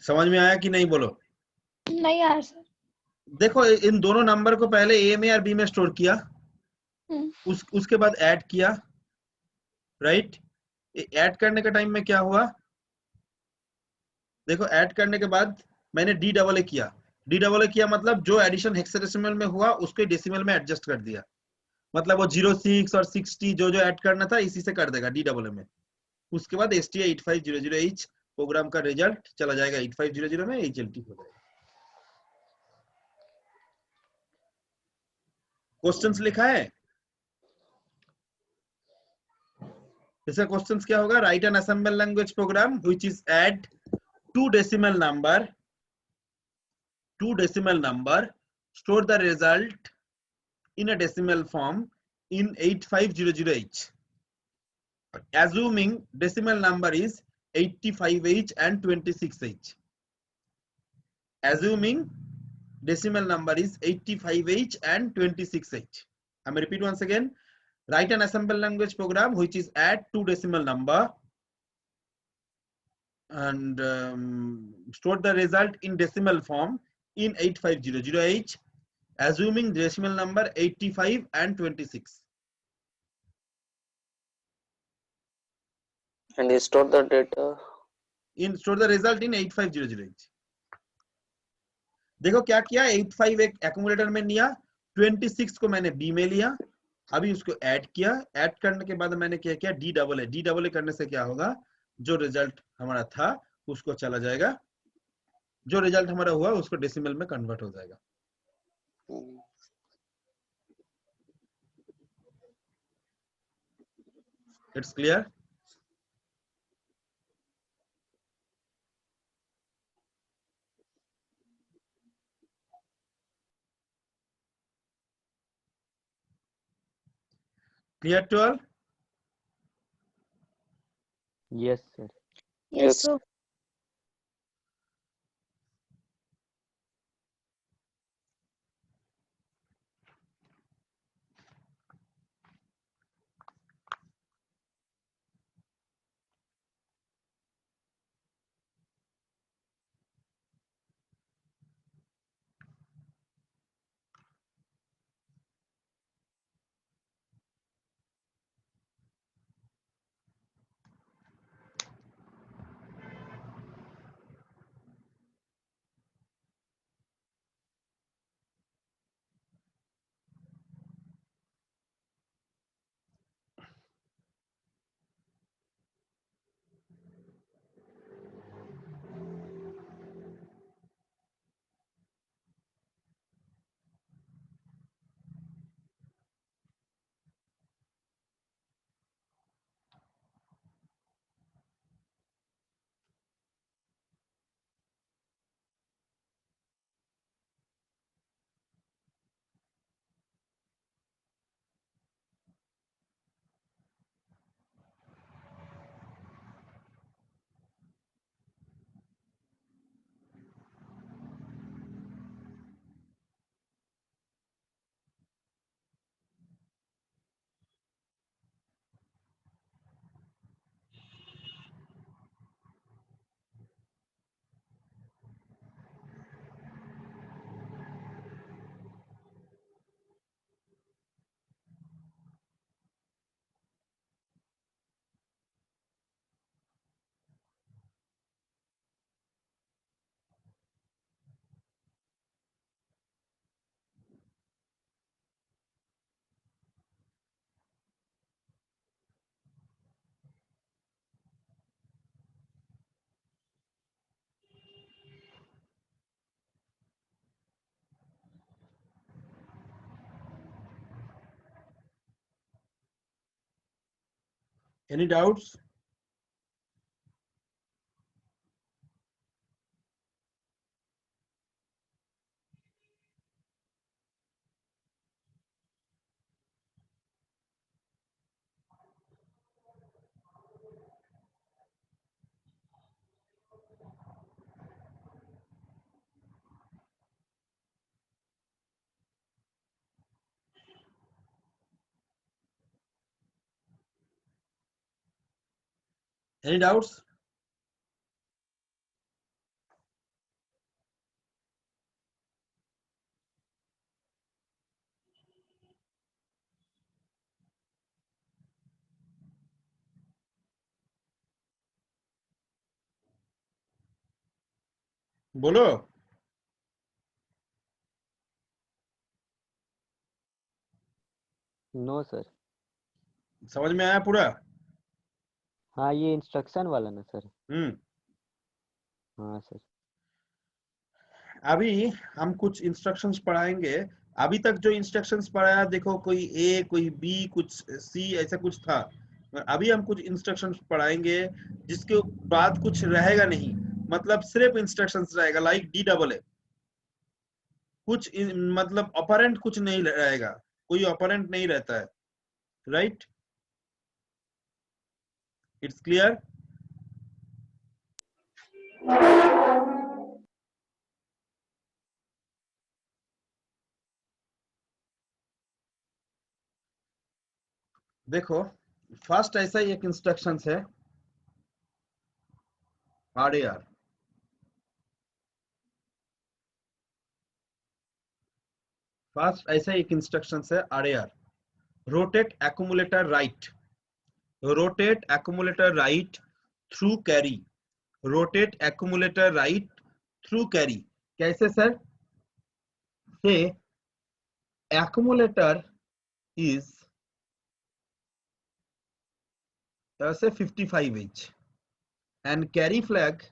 समझ में आया कि नहीं बोलो? नहीं यार सर। देखो इन दोनों नंबर को पहले A में और B में स्टोर किया, उसके बाद ऐड किया, राइट? ऐड करने के टाइम में क्या हुआ? देखो ऐड करने के बाद मैंने DAA किया। DAA किया मतलब जो एडिशन हेक्साडेसिमल में हुआ उसको डेसिमल में एडजस्ट कर दिया, मतलब वो 06 और 60 जो जो ऐड करना था इसी से कर देगा DAA में। उसके बाद STA 8500H प्रोग्राम का रिजल्ट चला जाएगा 8500 में, HLT हो जाएगा। क्वेश्चंस लिखा है? इसका क्वेश्चंस क्या होगा? Write an assemble language program which is add two decimal number, store the result in a decimal form in 8500H, assuming decimal number is 85H and 26H. Assuming decimal number is 85H and 26H. I'm repeat once again. Write an assemble language program which is add two decimal number and store the result in decimal form in 8500H, assuming decimal number 85 and 26. And you store the data. Store the result in 8500H. देखो क्या किया, 85 एक accumulator में लिया, 26 को मैंने B में लिया, अभी उसको ऐड किया। ऐड करने के बाद मैंने क्या किया? DAA करने से क्या होगा? जो रिजल्ट हमारा था उसको चला जाएगा, जो रिजल्ट हमारा हुआ उसको डेसिमल में कन्वर्ट हो जाएगा। It's clear? Clear to all? Yes sir. Yes sir. Any doubts? Any doubts? बोलो। No sir. समझ में आया पूरा? हाँ ये इंस्ट्रक्शन वाला ना सर? हाँ सर। अभी हम कुछ इंस्ट्रक्शंस पढ़ाएंगे। अभी तक जो इंस्ट्रक्शंस पढ़ाया, देखो कोई ए, कोई बी, कुछ सी, ऐसा कुछ था। अभी हम कुछ इंस्ट्रक्शंस पढ़ाएंगे जिसके बाद कुछ रहेगा नहीं, मतलब सिर्फ इंस्ट्रक्शंस रहेगा, लाइक डी डबल ए। कुछ मतलब ऑपरेंट कुछ नहीं रहेगा, कोई ऑपरेंट नहीं रहता है, राइट? It's clear? देखो फर्स्ट ऐसा ही एक इंस्ट्रक्शंस है, RAR। फर्स्ट ऐसा एक इंस्ट्रक्शंस है RAR, rotate accumulator right, rotate accumulator right through carry, rotate accumulator right through carry. कैसे सर? से accumulator is say 55H and carry flag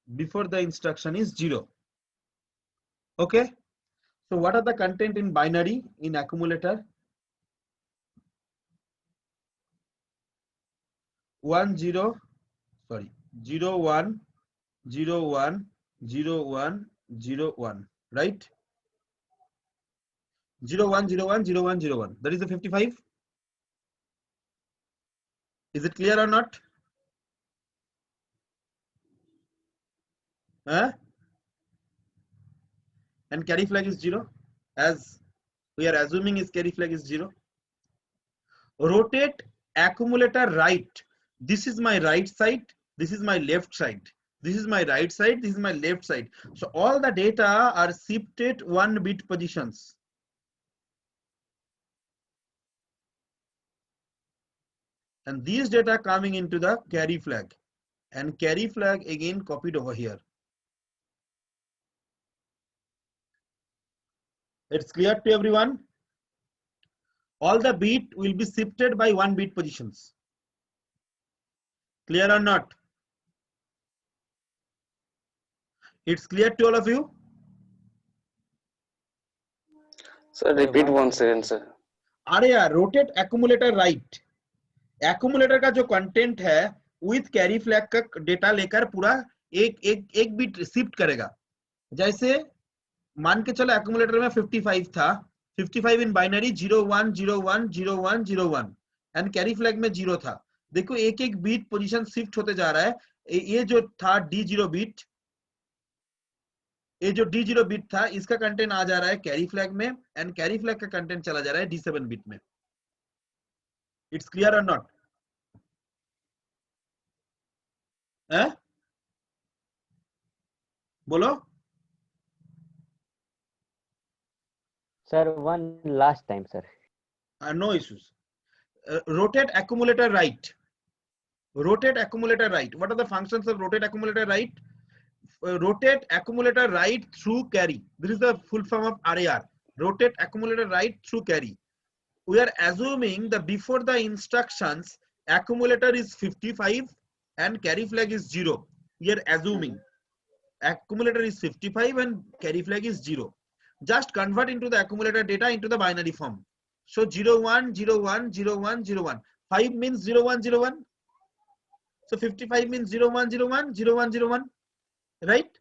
before the instruction is 0. Okay, so what are the content in binary in accumulator? 0 1 0 1 0 1 0 1 0 1, right? 0 1 0 1 0 1 0 1, that is the 55. Is it clear or not? And carry flag is 0, as we are assuming is carry flag is 0. Rotate accumulator right. This is my right side, this is my left side, this is my right side, this is my left side. So all the data are shifted 1 bit positions. And these data coming into the carry flag, and carry flag again copied over here. It's clear to everyone? All the bit will be shifted by 1 bit positions. Clear or not? It's clear to all of you? Sir, repeat one second, sir. RAR, rotate accumulator right. Accumulator का जो content है with carry flag का data लेकर पूरा एक bit shift करेगा। जैसे मान के चलो एक्यूमुलेटर में 55 था, 55 in binary 0 1 0 1 0 1 0 1 and carry flag में 0 था। देखो एक एक बीट पोजीशन शिफ्ट होते जा रहा है। ये जो था D0 बीट, ये जो D0 बीट था, इसका कंटेंट आ जा रहा है कैरी फ्लैग में, एंड कैरी फ्लैग का कंटेंट चला जा रहा है D7 बीट में। इट्स क्लियर और नॉट? बोलो sir. One last time sir. no issues. Rotate accumulator right, rotate accumulator right. What are the functions of rotate accumulator right? Rotate accumulator right through carry. This is the full form of RAR, rotate accumulator right through carry. We are assuming that before the instructions accumulator is 55 and carry flag is 0. We are assuming accumulator is 55 and carry flag is 0. Just convert into the accumulator data into the binary form. So 0 1 0 1 0 1 0 1. 5 means 0 1 0 1. So 55 means 0101 0101, right?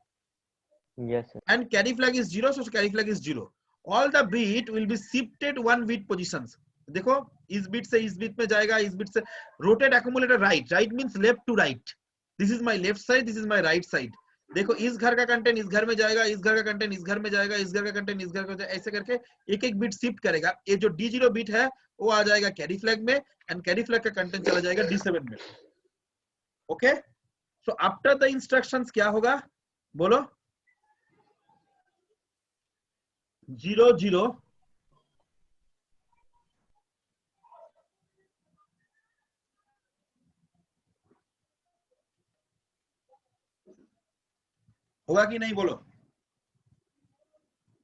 Yes sir. And carry flag is 0, so carry flag is 0. All the bit will be shifted 1 bit positions. देखो इस bit से इस bit में जाएगा, इस bit से rotate accumulator right, right means left to right. This is my left side, this is my right side. देखो इस घर का कंटेंट इस घर में जाएगा, इस घर का कंटेंट इस घर में जाएगा, इस घर का कंटेंट इस घर में जाएगा, ऐसे करके एक एक बिट शिफ्ट करेगा. ये जो D0 बिट है वो आ जाएगा कैरी फ्लैग में एंड कैरी फ्लैग का कंटेंट चला जाएगा D7 में. Okay, so after the instructions क्या होगा बोलो? 0 0 होगा कि नहीं बोलो?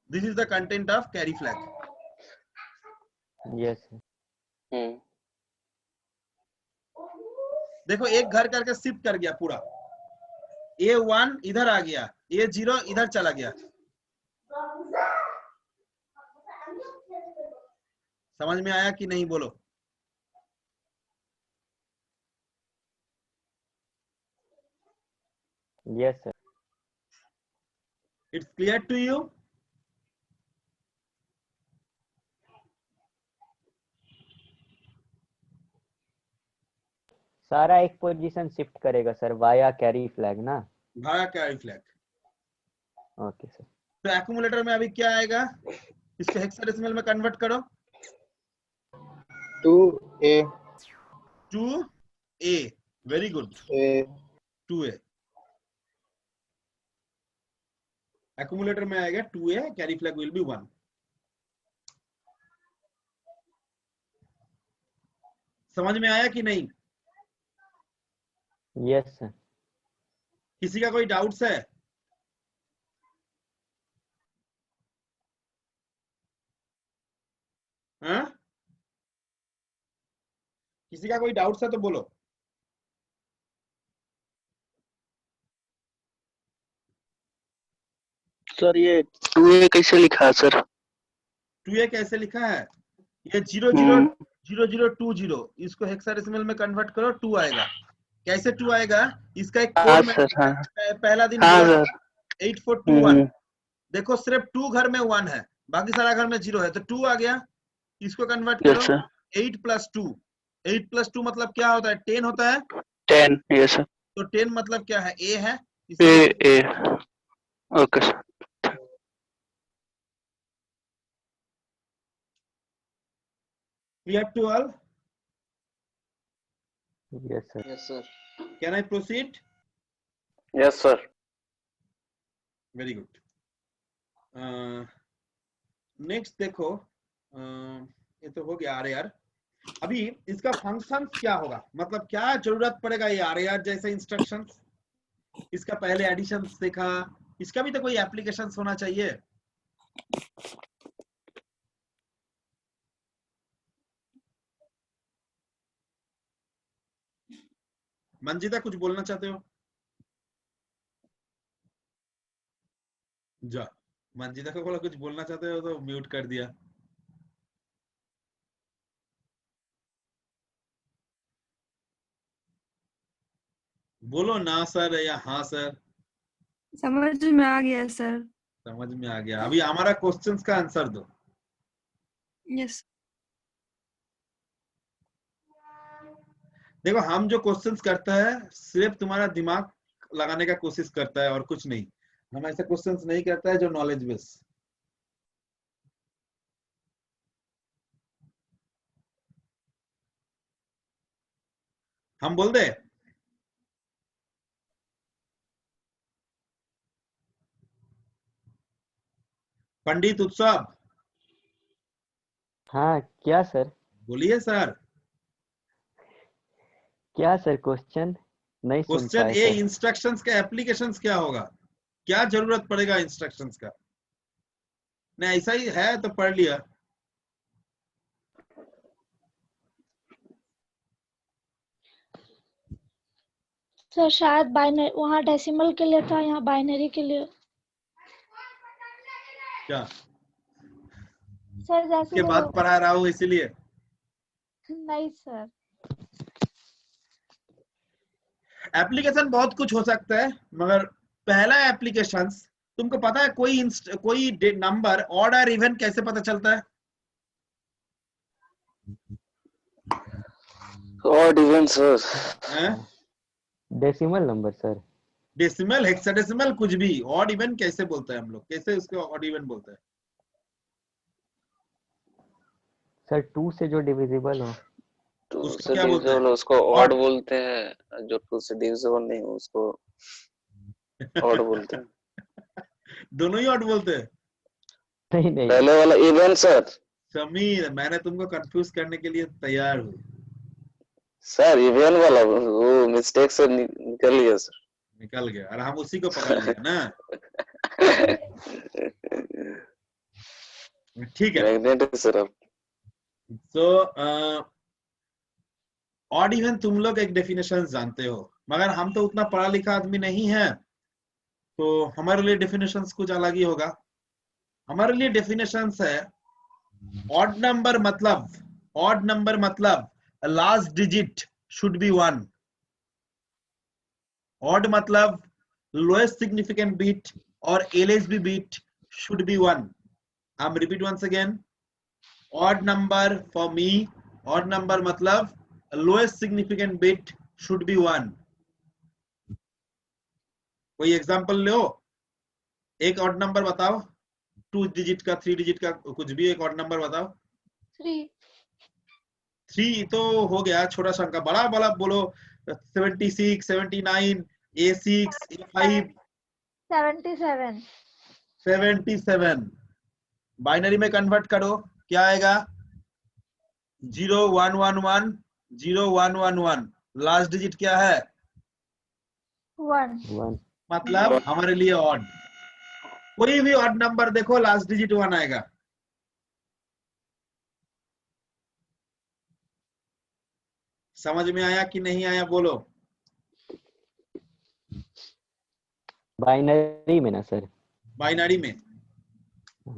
This is the content of carry flag. Yes sir. देखो एक घर करके शिफ्ट कर गया पूरा. A1 इधर आ गया, A0 इधर चला गया. समझ में आया कि नहीं बोलो? Yes sir. It's clear to you? सारा एक पोजीशन शिफ्ट करेगा सर वाया कैरी फ्लैग ना? भाया कैरी फ्लैग. Okay sir. तो एक्यूमुलेटर में अभी क्या आएगा? इसको हेक्साडेसिमल में कन्वर्ट करो. 2A 2A. Very good. A 2A. Accumulator में आएगा 2A, carry flag will be 1. समझ में आया कि नहीं? Yes sir. किसी का कोई डाउट्स है? हाँ? किसी का कोई डाउट्स है तो बोलो. सर ये 2A कैसे लिखा है सर? 2A कैसे लिखा है? ये 000020, इसको हेक्साडेसिमल में कन्वर्ट करो, 2 आएगा. कैसे 2 आएगा? इसका एक हाँ कोड सर. हाँ पहला दिन हाँ बोला सर. 8421. देखो सिर्फ 2 घर में 1 है, बाकी सारा घर में 0 है, तो 2 आ गया. इसको कन्वर्ट यस करो. सर. 8 + 2. 8 + 2 मतलब क्या होता है? 10 होता है. 10. Yes sir. तो 10 मतलब क्या है? A है. A. Okay sir. Clear to all? Yes sir. Yes sir. Can I proceed? Yes sir. Very good. Next देखो, ये तो हो गया RAR. अभी इसका फंक्शन क्या होगा, मतलब क्या जरूरत पड़ेगा ये RAR जैसे इंस्ट्रक्शंस? इसका पहले एडिशन देखा, इसका भी तो कोई एप्लीकेशन होना चाहिए. मंजिता कुछ बोलना चाहते हो? जा, मंजिता को बोला कुछ बोलना चाहते हो तो म्यूट कर दिया. बोलो ना सर या हाँ सर. समझ में आ गया सर. समझ में आ गया. अभी हमारा क्वेश्चंस का आंसर दो. यस. देखो हम जो क्वेश्चंस करता है सिर्फ तुम्हारा दिमाग लगाने का कोशिश करता है और कुछ नहीं. हम ऐसे क्वेश्चंस नहीं करता है जो नॉलेज बेस. हम बोल दे पंडित उत्सव. हाँ क्या सर? बोलिए सर. क्या सर क्वेश्चन नहीं सुन क्वेश्चन पाए ए, सर. इंस्ट्रक्शंस का एप्लीकेशंस क्या होगा? क्या जरूरत पड़ेगा इंस्ट्रक्शंस का? नहीं ऐसा ही है तो पढ़ लिया. सर शायद बाइनरी वहाँ डेसिमल के लिए था, यहाँ बाइनरी के लिए. क्या सर जैसे के बाद पढ़ा रहा हूँ इसीलिए? नहीं सर. एप्लीकेशन बहुत कुछ हो सकता है, मगर पहला एप्लीकेशन तुमको पता है कोई नंबर ऑड और इवन कैसे पता चलता है? Odd even sir, decimal number sir. Decimal, hexadecimal, कुछ भी। ऑड इवन कैसे बोलते हैं हम लोग, कैसे उसको ऑड इवन बोलते हैं? सर 2 से जो डिविजिबल हो। टू उसको से क्या बोलते हैं? डिविजिबल उसको ऑड बोलते हैं, जो 2 से डिविजिबल नहीं उसको ऑड बोलते हैं। दोनों ही ऑड बोलते हैं। नहीं नहीं पहले वाला इवन सर। समीर, मैंने तुमको कंफ्यूज करने के लिए तैयार हूँ। सर इवन वाला वो मिस्टेक से निकल गया सर। निकल गया और हम उसी को पकड़ लिया ना। ठीक है। मैग्नेट सर आप। तो ऑड इवन तुम लोग एक डेफिनेशन जानते हो, मगर हम तो उतना पढ़ा लिखा आदमी नहीं है, तो हमारे लिए डेफिनेशंस कुछ अलग ही होगा। हमारे लिए डेफिनेशंस है ऑड नंबर मतलब last digit should be 1। Odd मतलब लोएस्ट सिग्निफिकेंट बिट और LSB bit should be 1. I'm repeat once again. Odd number for me, odd number मतलब lowest significant bit should be 1. कोई एग्जांपल लो, एक odd number बताओ, 2 digit का, 3 digit का, कुछ भी एक ऑड नंबर बताओ। 3 तो हो गया, छोटा सा अंक। बड़ा बड़ा बोलो, 76, 79, A6, A5, 77। 77। बाइनरी में कन्वर्ट करो, क्या आएगा? 0111, 0111। लास्ट डिजिट क्या है? 1। 1। मतलब हमारे लिए ऑड। कोई भी ऑड नंबर देखो, लास्ट डिजिट 1 आएगा। समझ में आया कि नहीं आया, बोलो। बाइनरी में ना सर? बाइनरी में।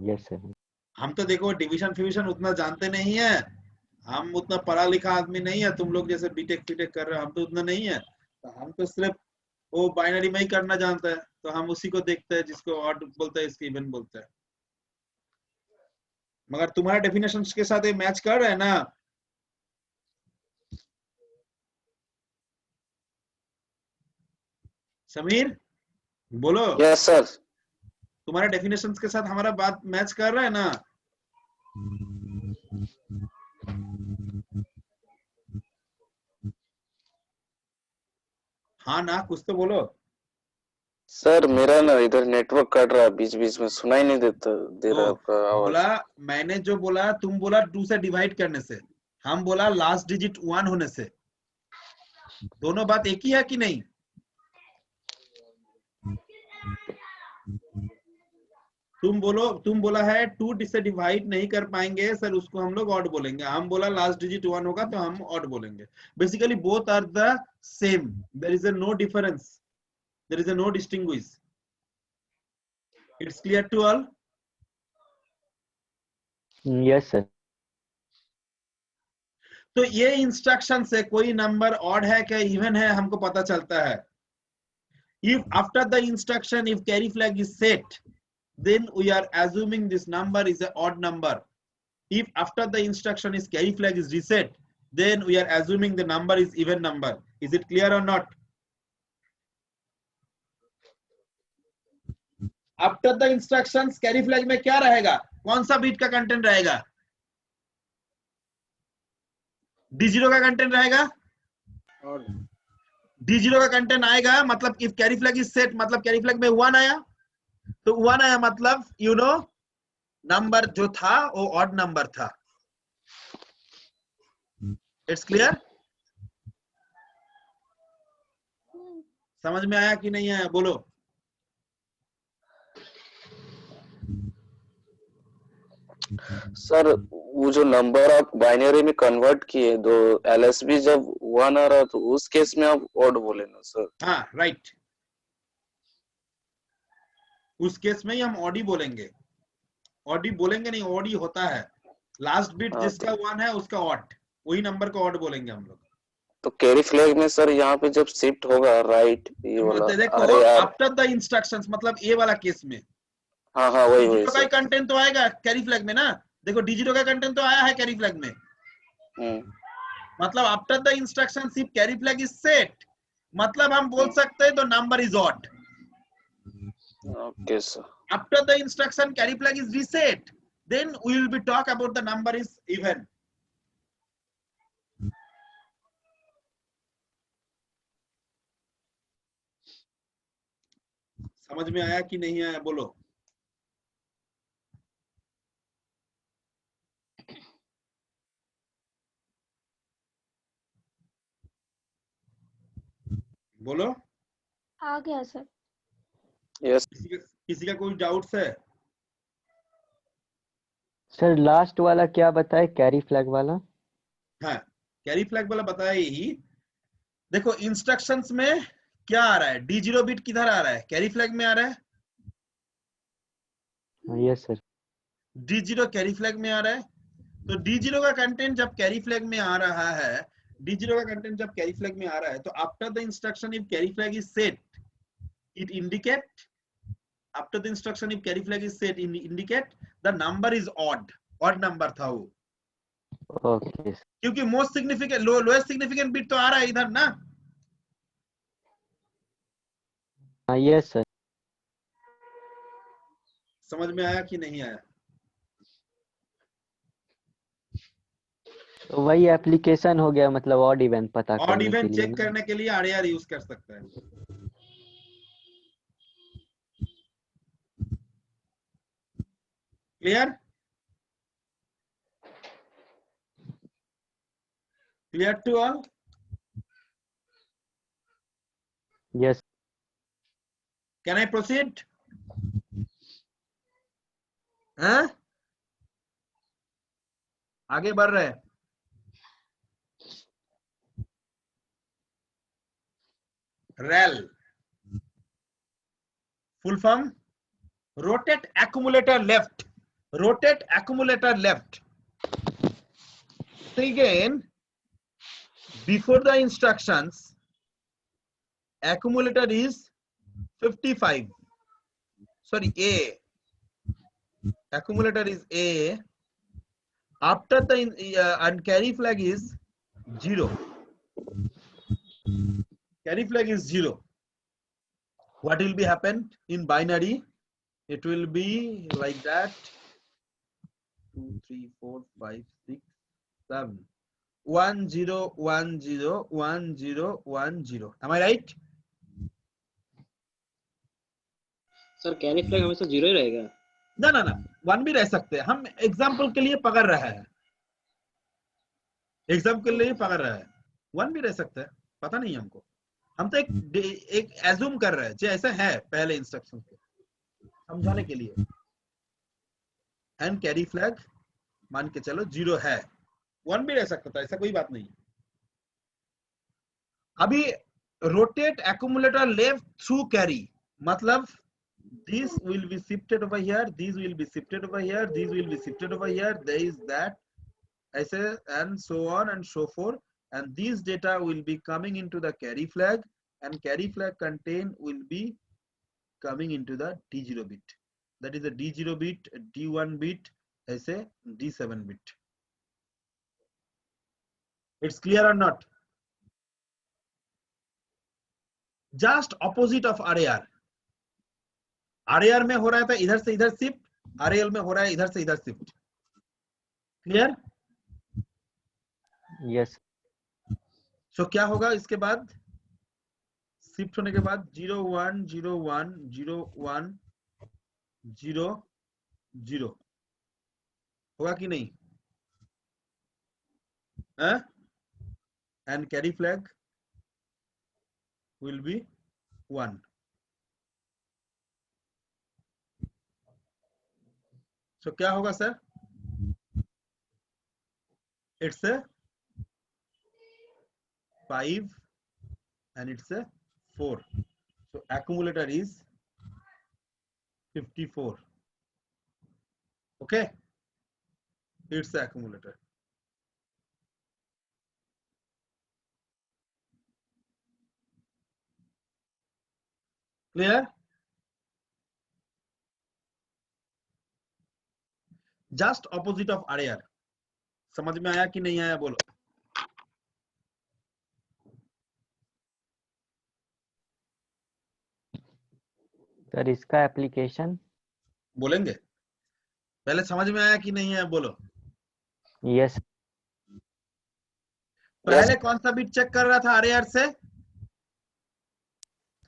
Yes sir. हम तो देखो डिवीजन फ्यूजन उतना जानते नहीं है, हम उतना पढ़ा लिखा आदमी नहीं है। तुम लोग जैसे बीटेक फीटेक कर रहे हो, हम तो उतना नहीं है। तो हम तो सिर्फ वो बाइनरी में ही करना जानता है, तो हम उसी को देखते हैं, जिसको ऑड बोलते हैं, इसको इवन बोलते हैं। मगर तुम्हारे डेफिनेशन के साथ ये मैच कर रहे हैं ना? समीर बोलो। Yes sir. तुम्हारे डेफिनेशन के साथ हमारा बात मैच कर रहा है ना? हाँ ना, कुछ तो बोलो। सर मेरा ना इधर नेटवर्क कट रहा है, बीच बीच में सुनाई नहीं दे रहा आपका आवाज। बोला, मैंने जो बोला, तुम बोला 2 से डिवाइड करने से, हम बोला लास्ट डिजिट 1 होने से। दोनों बात एक ही है कि नहीं? तुम बोला है 2 से डिवाइड नहीं कर पाएंगे सर, उसको हम लोग ऑड बोलेंगे। हम बोला लास्ट डिजिट 1 होगा तो हम ऑड बोलेंगे। Basically both are the same, there is no difference, there is no distinguish. It's clear to all? Yes sir. तो ये इंस्ट्रक्शन से कोई नंबर ऑड है क्या इवन है हमको पता चलता है। If after the instruction if carry flag is set, then we are assuming this number is an odd number. If after the instruction is carry flag is reset, then we are assuming the number is even number. Is it clear or not? After the instructions carry flag में क्या रहेगा? कौन सा beat का content रहेगा? D0 का content रहेगा। D0 का कंटेंट आएगा, मतलब if carry flag is set, मतलब कैरी फ्लैग में 1 आया, तो 1 आया मतलब यू नो नंबर जो था वो ऑड नंबर था। It's clear? समझ में आया कि नहीं आया, बोलो। सर वो जो नंबर आप बाइनरी में कन्वर्ट किए, दो LSB जब 1 आ रहा तो उस केस में आप ऑड बोले ना सर? हाँ राइट, उस केस में ही हम ऑडी बोलेंगे। ऑडी बोलेंगे नहीं, ऑडी होता है। लास्ट बिट जिसका 1 है उसका ऑड, वही नंबर को ऑड बोलेंगे हम लोग। तो कैरी फ्लैग में सर यहाँ पे जब शिफ्ट होगा राइट ये वाला, देखो अरे यार, आफ्टर द इंस्ट्रक्शंस मतलब ए वाला केस में हाँ हाँ वही वही D0 का सर। कंटेंट तो आएगा कैरी फ्लैग में ना। देखो D0 का कंटेंट तो आया है कैरी फ्लैग में, मतलब after the instruction if carry flag is set, मतलब हम बोल सकते हैं the number is odd. Okay sir. After the instruction carry flag is reset, then we will be talk about the number is even. समझ में आया कि नहीं आया बोलो। बोलो। आ गया सर। यस किसी का कोई डाउट्स है? सर लास्ट वाला क्या बताए, कैरी फ्लैग वाला? हाँ कैरी फ्लैग वाला बताया यही। देखो इंस्ट्रक्शंस में क्या आ रहा है, D0 बिट किधर आ रहा है, कैरी फ्लैग में आ रहा है। Yes sir. D0 carry flag में आ रहा है, तो D0 का कंटेंट जब कैरी फ्लैग में आ रहा है, D0 का कंटेंट जब कैरी फ्लैग में आ रहा है, तो after the instruction if carry flag is set it indicate, after the instruction if carry flag is set indicate the number is odd number था वो, ओके सर। क्योंकि most significant lowest significant bit तो आ रहा है इधर ना। हाँ yes sir. समझ में आया कि नहीं आया? तो वही एप्लीकेशन हो गया, मतलब ऑड इवन पता ऑड करने के इवन लिए चेक ना? करने के लिए आरएआर यूज कर सकता है। Clear? Clear to all? Yes. Can I proceed? हाँ आगे बढ़ रहे हैं। RAL full form rotate accumulator left, rotate accumulator left. So again before the instructions accumulator is 55, sorry A, accumulator is A, after the and carry flag is 0, carry flag is 0, what will be happened in binary? It will be like that 2 3 4 5 6 7 1 0 1 0 1 0 1 0, am I right? Sir carry flag हमेशा zero ही रहेगा? ना ना ना, 1 भी रह सकते हैं, हम एग्जाम्पल के लिए पकड़ रहे हैं, एग्जाम्पल के लिए पकड़ रहे हैं, 1 भी रह सकता है, पता नहीं हमको, हम तो एक एज्यूम कर रहे हैं जो ऐसा है पहले इंस्ट्रक्शन को समझाने के लिए। एंड कैरी फ्लैग मान के चलो 0 है, 1 भी रह सकता था, ऐसा कोई बात नहीं। अभी rotate accumulator left through carry, मतलब this will be shifted over here, these will be shifted over here, these will be shifted over here, there is that, ऐसे and so on and so forth, and these data will be coming into the carry flag, and carry flag content will be coming into the D0 bit, that is a D0 bit, D1 bit, ऐसे D7 bit. It's clear or not? Just opposite of RAR. RAR में हो रहा था इधर से इधर shift, RAL में हो रहा है इधर से इधर शिफ्ट। क्लियर? यस। सो क्या होगा इसके बाद, शिफ्ट होने के बाद 0 1 0 1 0 1 0 0 होगा कि नहीं? And carry flag will be 1. सो क्या होगा sir? It's a 5 and it's a 4. So accumulator is 54. Okay, it's the accumulator. Clear? Just opposite of RAR. समझ में आया कि नहीं आया बोलो? सर इसका एप्लीकेशन? बोलेंगे पहले, समझ में आया कि नहीं आया बोलो? यस पहले कौन सा बिट चेक कर रहा था आरएआर से?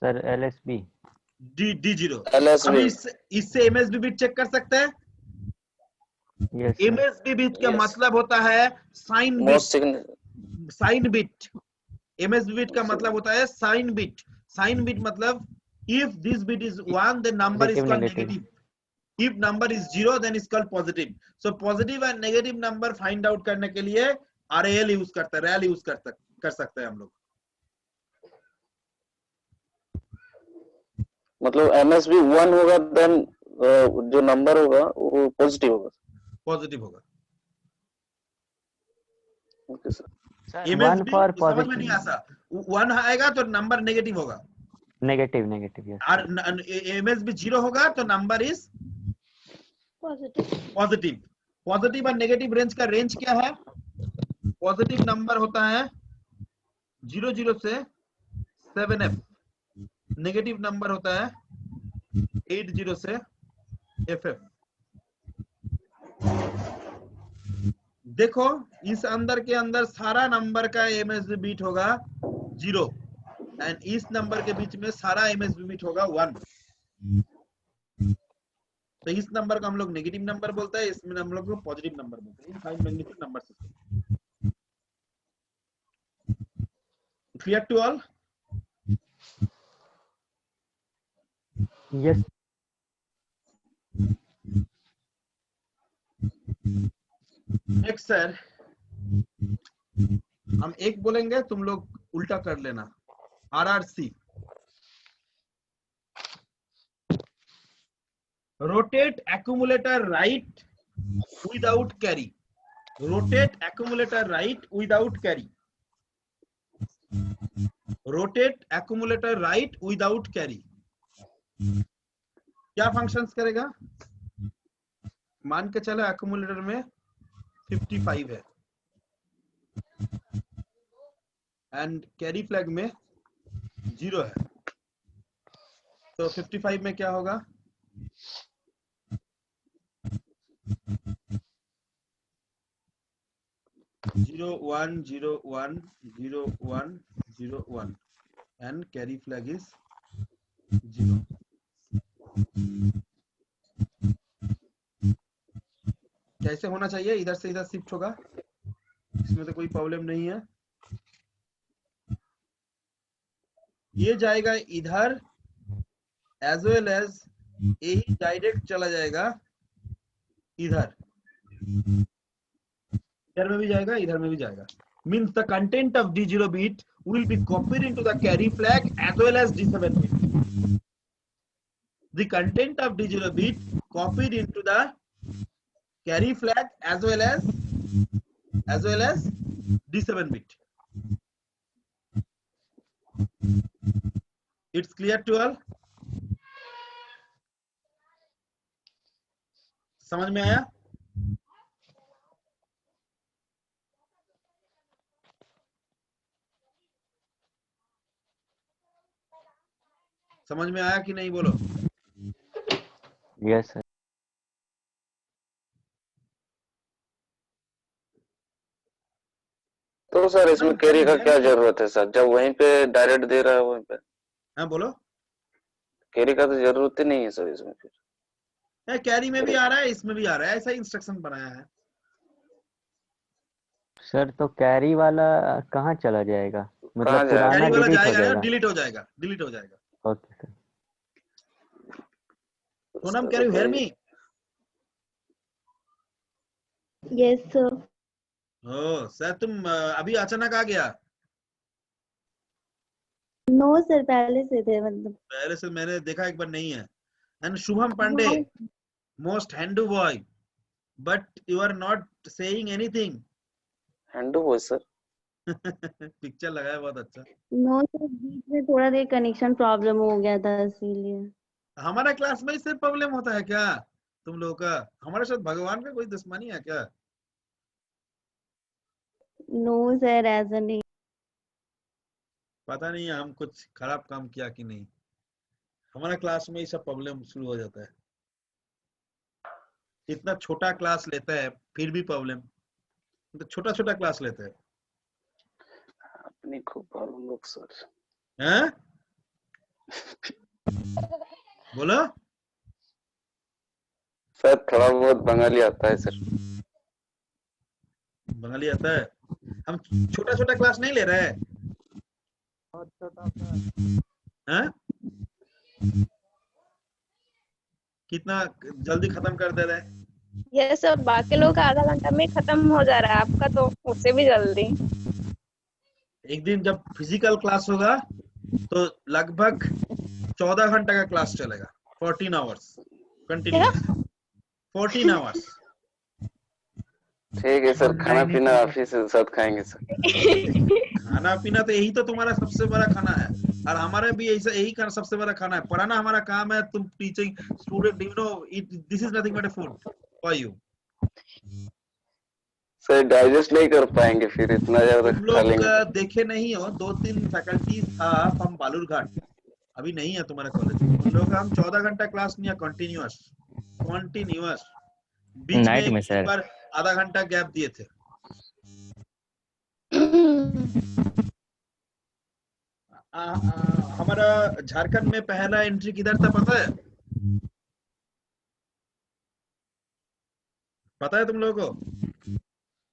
Sir LSB। D0। LSB। अभी इससे एमएसबी बिट चेक कर सकते हैं? Yes sir. एमएसबी बिट का Yes. मतलब होता है sign most bit. Sign bit. MSB bit का Yes, sir. मतलब होता है साइन बिट। साइन बिट मतलब if this bit is 1 then number is Positive, called negative. negative. If number is 0 then it's called positive. So positive and negative number find out करने के लिए RAL use करते हैं, RAL use कर सकते हैं हम लोग। मतलब MSB 1 होगा देन जो नंबर होगा वो पॉजिटिव होगा। पॉजिटिव होगा। Okay sir. Sir 1 MSB for समझ में नहीं पॉजिटिव। आता, 1 आएगा तो नंबर नेगेटिव होगा, नेगेटिव नेगेटिव यस। और एमएसबी 0 होगा तो number is positive. Positive. Positive और नेगेटिव रेंज का रेंज क्या है? पॉजिटिव नंबर होता है 00 से 7F, नेगेटिव नंबर होता है 80 से FF। देखो इस अंदर के अंदर सारा नंबर का एमएसबी बीट होगा 0 एंड इस नंबर के बीच में सारा एमएसबी बीट होगा 1। तो इस नंबर को हम लोग नेगेटिव नंबर बोलते हैं, इसमें हम लोग पॉजिटिव नंबर बोलते हैं। Five magnitude number system. Clear to all? Yes next sir, हम एक बोलेंगे तुम लोग उल्टा कर लेना। RRC, rotate accumulator right without carry. Rotate accumulator right without carry. Rotate accumulator right without carry क्या फंक्शंस करेगा? मान के चलो एक्यूमुलेटर में 55 है एंड कैरी फ्लैग में 0 है, तो 55 में क्या होगा? 0 1 0 1 0 1 0 1 and carry flag is 0। कैसे होना चाहिए? इधर से इधर शिफ्ट होगा, इसमें तो कोई प्रॉब्लम नहीं है। ये जाएगा इधर एज वेल एज यही डायरेक्ट चला जाएगा इधर, इधर में भी जाएगा, इधर में भी जाएगा। Means the content of D0 bit will be copied into the carry flag as well as D7 bit. The content of D0 bit copied into the carry flag as well as D7 bit. It's clear to all? समझ में आया? समझ में आया कि नहीं बोलो? Yes sir. तो सर इसमें कैरी का क्या जरूरत है सर, जब वहीं पे डायरेक्ट दे रहा है वहीं पे? हाँ बोलो। कैरी का तो जरूरत ही नहीं है सर इसमें फिर। कैरी में भी आ रहा है, इसमें भी आ रहा है, ऐसा इंस्ट्रक्शन बनाया है। सर तो कैरी वाला कहाँ चला जाएगा? मतलब जाएगा? पुराना कैरी वाला डिलीट हो जाएगा, जाएगा? डिलीट हो जाएगा, डिलीट हो जाएगा। Okay sir. Sonam can you hear me? Yes sir. ओ सर तुम अभी अचानक आ गया? नो सर, पहले से थे मतलब। पहले से मैंने देखा एक बार नहीं है। And Shubham Pandey, most handy boy, but you are not saying anything. Handy boy sir? Picture लगाया बहुत अच्छा। नो सर, बीच में थोड़ा देर कनेक्शन प्रॉब्लम हो गया था इसीलिए। हमारा क्लास में इससे प्रॉब्लम होता है क्या तुम लोगों का? हमारे साथ भगवान का कोई दुश्मनी है क्या? नो सर, ऐसा नहीं। पता नहीं हम कुछ खराब काम किया कि नहीं, हमारा क्लास में ये सब प्रॉब्लम शुरू हो जाता है। इतना छोटा क्लास लेता है फिर भी प्रॉब्लम, तो छोटा छोटा क्लास लेते हैं। अपनी खूब मालूम लोग सर। हैं? बोलो। सर थोड़ा बहुत बंगाली आता है सर। बंगाली आता है? हम छोटा छोटा क्लास नहीं ले रहे हैं। हैं? कितना जल्दी खत्म कर दे रहे हैं। ये सब बाकी लोग का आधा घंटा में खत्म हो जा रहा है, आपका तो उससे भी जल्दी। एक दिन जब फिजिकल क्लास होगा तो लगभग 14 घंटा का क्लास चलेगा, 14 आवर्स कंटिन्यूअस, 14 आवर्स। ठीक है सर, खाना पीना आप ही से साथ खाएंगे सर। खाना पीना तो यही तो तुम्हारा सबसे बड़ा खाना है, और हमारा भी ऐसा यही खाना सबसे बड़ा खाना है। पढ़ाना हमारा काम है। तुम teaching student, you know this is nothing but a food for you. Sir digest नहीं कर पाएंगे फिर इतना ज्यादा तुम खा लोग लेंगे। देखे नहीं हो, 2-3 फैकल्टी था फ्रॉम बालूरघाट, अभी नहीं है तुम्हारा कॉलेज। उन लोग का हम 14 घंटा क्लास नहीं है, कंटिन्यूअस बीच में नाइट में एक सर। बार आधा घंटा गैप दिए थे। हमारा झारखंड में पहला एंट्री किधर था पता है? पता है तुम लोगों को?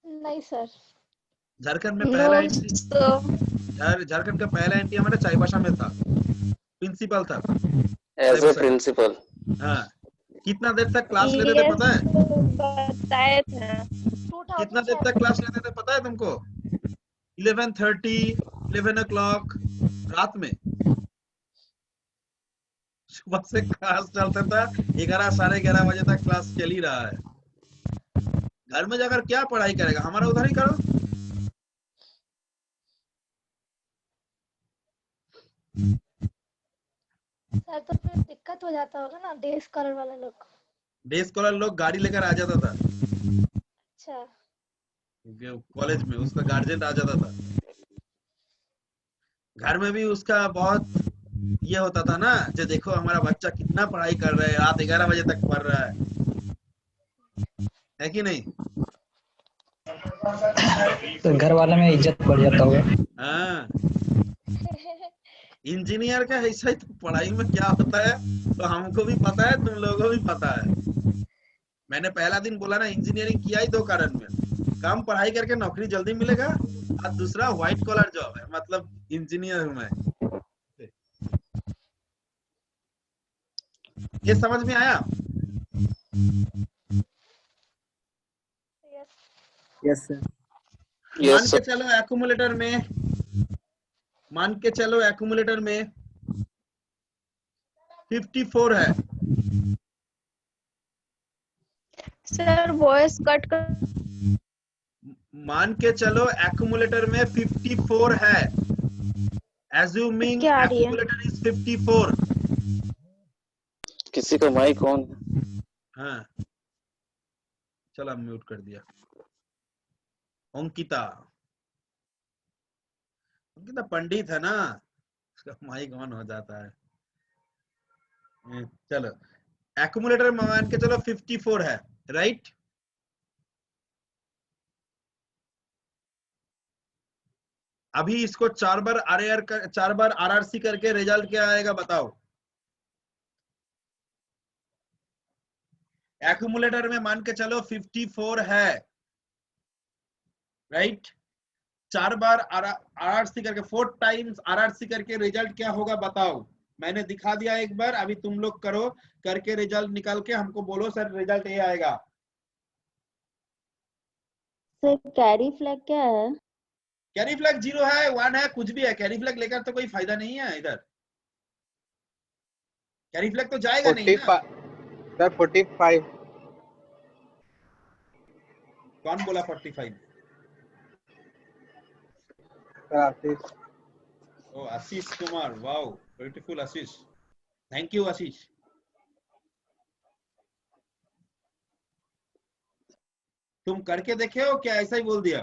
नहीं सर। झारखंड में पहला एंट्री, तो झारखंड का पहला एंट्री हमारा चाईबासा में था। प्रिंसिपल था एज ए प्रिंसिपल। हाँ, कितना देर तक क्लास लेते थे पता है? बताए थे। कितना देर तक क्लास लेते थे पता है तुमको? 11:30, 11 o'clock रात में। सुबह से क्लास चलता था, 11 साढ़े 11 बजे तक क्लास चल ही रहा है। घर में जाकर क्या पढ़ाई करेगा? हमारा उधर ही करो। सर तो फिर दिक्कत हो जाता होगा ना, डे स्कॉलर वाले लोग को। डे स्कॉलर लोग गाड़ी लेकर आ जाता था अच्छा। कॉलेज में, उसका गार्जियन आ जाता था। घर में भी उसका बहुत ये होता था ना, जो देखो हमारा बच्चा कितना पढ़ाई कर रहा है, रात 11 बजे तक पढ़ रहा है कि नहीं? तो घर वाले में इज्जत बढ़ जाता होगा। हाँ, इंजीनियर का ऐसा ही तो पढ़ाई में क्या होता है तो हमको भी पता है, तुम लोगों को भी पता है। मैंने पहला दिन बोला ना, इंजीनियरिंग किया ही 2 कारण में, कम पढ़ाई करके नौकरी जल्दी मिलेगा, और दूसरा व्हाइट कॉलर जॉब है, मतलब इंजीनियर हूं मैं। ये समझ में आया? Yes sir. मान के चलो एक्यूमुलेटर में, मान के चलो एक्यूमुलेटर में 54 है। सर वॉइस कट कर। मान के चलो एक्यूमुलेटर में 54 है। एज्यूमिंग क्या आ रही है? Accumulator is 54। किसी का माइक ऑन। हाँ, चलो म्यूट कर दिया। अंकिता पंडित है ना, उसका माइक ऑन हो जाता है। चलो एक्यूमुलेटर मान के चलो 54 है, राइट? अभी इसको 4 बार आरआरसी करके रिजल्ट क्या आएगा बताओ? एक्यूमुलेटर में मान के चलो 54 है, राइट? 4 बार आरआरसी करके 4 टाइम्स आरआरसी करके रिजल्ट क्या होगा बताओ? मैंने दिखा दिया एक बार, अभी तुम लोग करो, करके रिजल्ट निकाल के हमको बोलो सर रिजल्ट ये आएगा। सर कैरी फ्लैग क्या है? कैरी फ्लैग 0 है, 1 है, कुछ भी है। कैरी फ्लैग लेकर तो कोई फायदा नहीं है इधर। कैरी फ्लैग तो जाएगा नहीं ना। सर 45। कौन बोला 45? Sir Ashish. Oh, Ashish Kumar. Wow, beautiful Ashish. Thank you, Ashish. तुम करके देखे हो क्या ऐसा ही बोल दिया?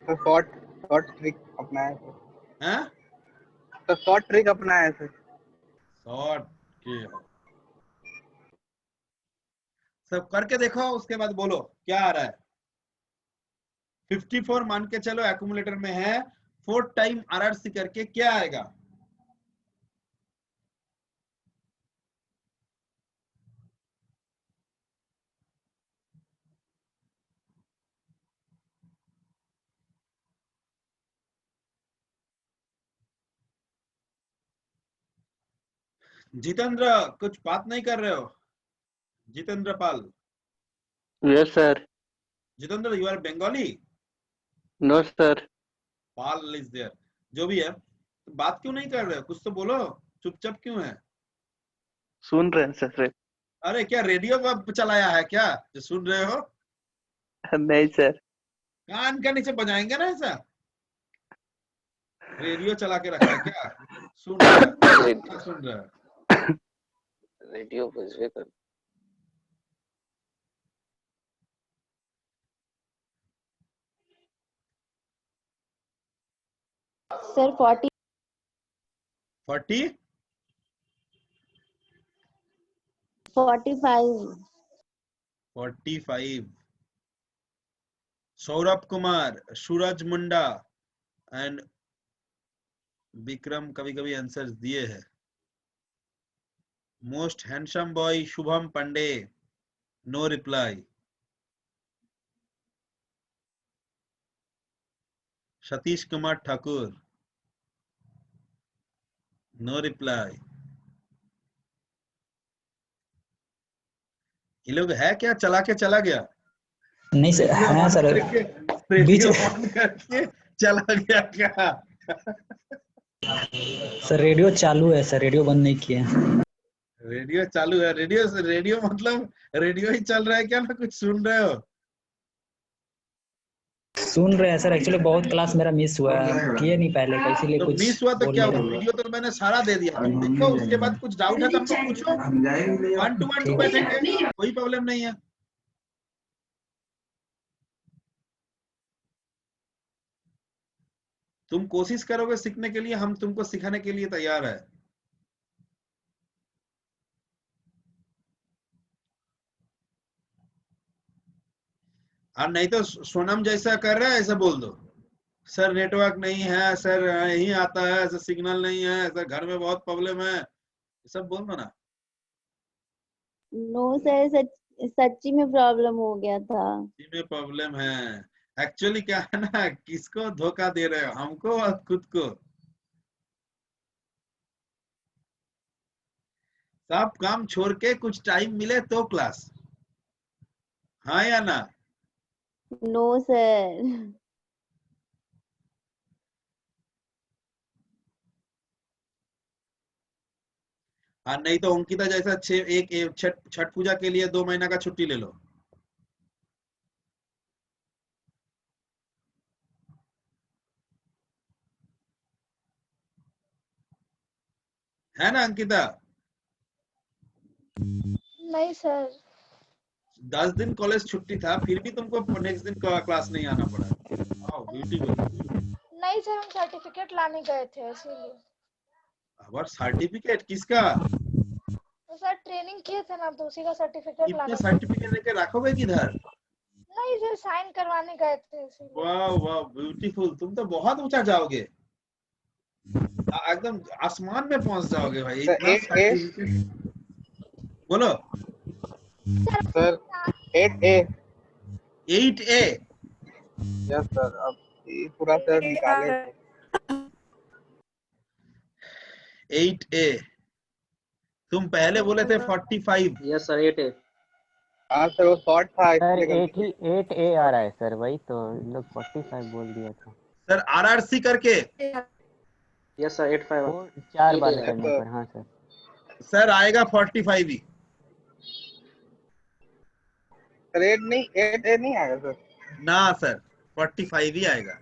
सर शॉर्ट ट्रिक अपनाया सर। हैं? तो शॉर्ट ट्रिक अपनाया सर। शॉर्ट की हो। सब करके देखो, उसके बाद बोलो क्या आ रहा है। 54 मान के चलो एक्यूमुलेटर में है, 4 टाइम आरआरसी करके क्या आएगा? जितेंद्र कुछ बात नहीं कर रहे हो? Jitendra Pal. Yes, sir. Jitendra, you are Bengali? No, sir. Pal is there. जो भी है, तो बात क्यों नहीं कर रहे हो? कुछ तो बोलो, चुपचाप क्यों है? सुन रहे हैं सर। अरे क्या रेडियो पर चलाया है क्या जो सुन रहे हो? नहीं सर। कान के नीचे बजाएंगे ना ऐसा? रेडियो चला के रखा है क्या? सुन रहा है, क्या सुन रहा है? रेडियो बजवे कर। सर 40 45 45। सौरभ कुमार, सूरज मुंडा एंड विक्रम कभी कभी आंसर्स दिए हैं। Most handsome boy Shubham Pandey, no reply. Satish Kumar Thakur, no reply. ये लोग है क्या? चला के चला गया? नहीं सर, हाँ सर बीच रेडियो ऑन करके चला गया क्या? सर रेडियो चालू है सर, रेडियो बंद नहीं किया। रेडियो चालू है? रेडियो मतलब रेडियो ही चल रहा है क्या? ना कुछ सुन रहे हो? सुन रहे हैं सर, एक्चुअली बहुत क्लास मेरा मिस हुआ है, किए नहीं पहले का, इसीलिए तो कुछ मिस हुआ तो बोल क्या नहीं हुआ? रहे। वीडियो तो मैंने सारा दे दिया, तुम देखो, उसके बाद कुछ डाउट है तो हमको पूछो, 1 to 1 बैठेंगे, कोई प्रॉब्लम नहीं है। तुम कोशिश करोगे सीखने के लिए, हम तुमको सिखाने के लिए तैयार है। और नहीं तो सोनम जैसा कर रहा है ऐसा बोल दो, सर नेटवर्क नहीं है, सर यही आता है, सर सिग्नल नहीं है, सर घर में बहुत प्रॉब्लम है, सब बोल दो ना। नो सर, सच्ची में प्रॉब्लम हो गया था। में प्रॉब्लम है। एक्चुअली क्या है ना, किसको धोखा दे रहे हो, हमको और खुद को। सब काम छोड़ के कुछ टाइम मिले तो क्लास, हाँ या ना? No sir. और नहीं तो अंकिता जैसा छठ पूजा के लिए 2 महीना का छुट्टी ले लो। है ना अंकिता? नहीं सर। 10 दिन कॉलेज छुट्टी था, फिर भी तुमको नेक्स्ट दिन क्लास नहीं आना पड़ा। Wow, beautiful. नहीं सर, हम सर्टिफिकेट लाने गए थे इसीलिए। और सर्टिफिकेट किसका? तो सर ट्रेनिंग किए थे ना, तो उसी का सर्टिफिकेट इतने लाने। सर्टिफिकेट लेके रखोगे किधर? नहीं सर, साइन करवाने गए थे इसीलिए। वाह वाह, ब्यूटीफुल। तुम तो बहुत ऊंचा जाओगे, एकदम आसमान में पहुंच जाओगे भाई, इतना सर्टिफिकेट। बोलो sir 8A। 8A? Yes sir, अब ये पूरा सर निकाले थे। 8A। तुम पहले बोले थे 45। Yes sir 8A। हाँ सर, वो शॉर्ट था सर इसलिए गलती। 8A आ रहा है सर, वही तो इन लोग 45 बोल दिया था सर आरआरसी करके। Yes sir 85। वो 4 बार करने पर। हाँ सर। सर आएगा 45 ही। सर 8A नहीं आएगा सर। ना सर, 45 ही आएगा।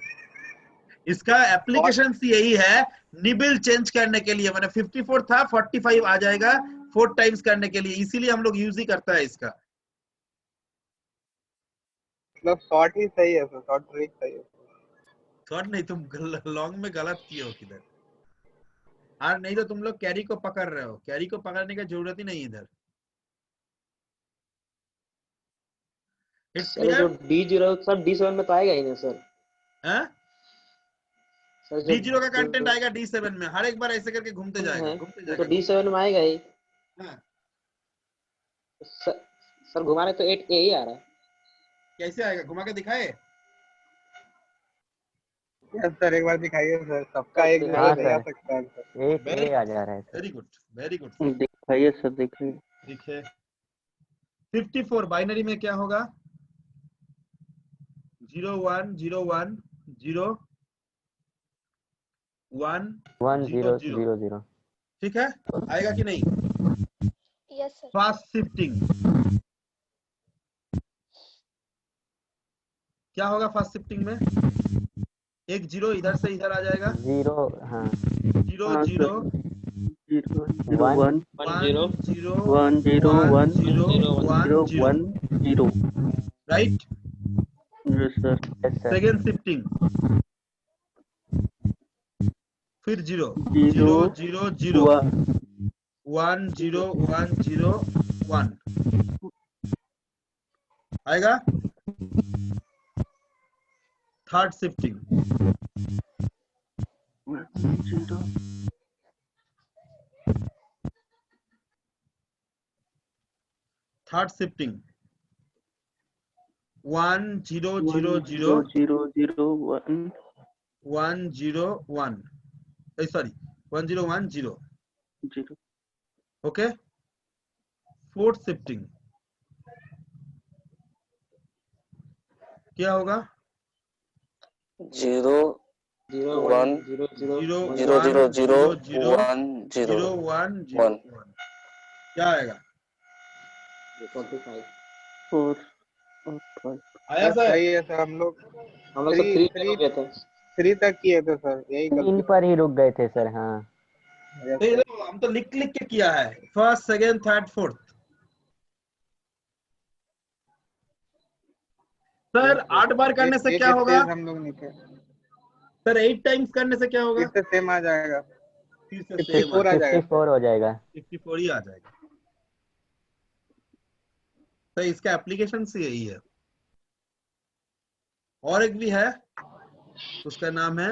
इसका एप्लीकेशन यही है, निबल चेंज करने के लिए, मैंने 54 था 45 आ जाएगा 4 टाइम्स करने के लिए, इसीलिए हम लोग यूज ही करता है इसका। मतलब शॉर्ट ही सही है सर, शॉर्ट ट्रिक सही है। शॉर्ट नहीं, तुम लॉन्ग में गलत किए हो किधर। और नहीं तो तुम लोग कैरी को पकड़ रहे हो, कैरी को पकड़ने की जरूरत ही नहीं इधर। इट्स सर जो क्लियर? D0 सर D7 में तो आएगा ही ना सर। सर जो D0 का कंटेंट आएगा D7 में, हर एक बार ऐसे करके घूमते जाएगा घूमते वो जाएगा। तो D7 में आएगा ही। हाँ। सर घुमाने तो 8A ही आ रहा है। कैसे आएगा, घुमा के दिखाए? यस सर, एक बार दिखाइए सर, सबका एक हाँ जगह नहीं आ सर, सकता है सर। 8A आ जा रहा है sir. Very good, very good. दिखाइए सर, दिखाइए। ठीक है। 54 बाइनरी में क्या होगा? 0 1 0 1 0 1 1 0 0 0। 0 0। ठीक है, आएगा कि नहीं? Yes sir. फास्ट शिफ्टिंग क्या होगा? फास्ट शिफ्टिंग में एक 0 इधर से इधर आ जाएगा। 0 हाँ 0 हाँ 0 0 0 1 1 1 0 1 0 1 0 1 0 0। 1 0। Right? Yes sir. Yes sir. Second shifting फिर 0 0 0 0 0 1 0 1 0 1 आएगा। Third shifting 0 third shifting 1 0 0 0 0 0 1 1 0 1 sorry 1 0 1 0। 0। Okay. Fourth shifting क्या होगा? 0 0 1 1 0 0 0 0 1 0 0 0 1 0 0 1 0 1 1 क्या आएगा? 25। 4 और 5। आया सर? सही है सर, हम लोग सब 3 पे रुक गए थे। 3 तक किए थे सर, यही 3 गलती। पर ही रुक गए थे सर। हाँ तो ये देखो, हम तो लिख लिख के किया है, first second third fourth. Sir 8 बार करने से क्या होगा? हम लोग नहीं थे सर 8 टाइम्स करने से क्या होगा? फिर से सेम आ जाएगा, फिर से सेम 54 आ जाएगा। 54 हो जाएगा। 54 ही आ जाएगा। तो इसका एप्लीकेशन से यही है। और एक भी है, उसका नाम है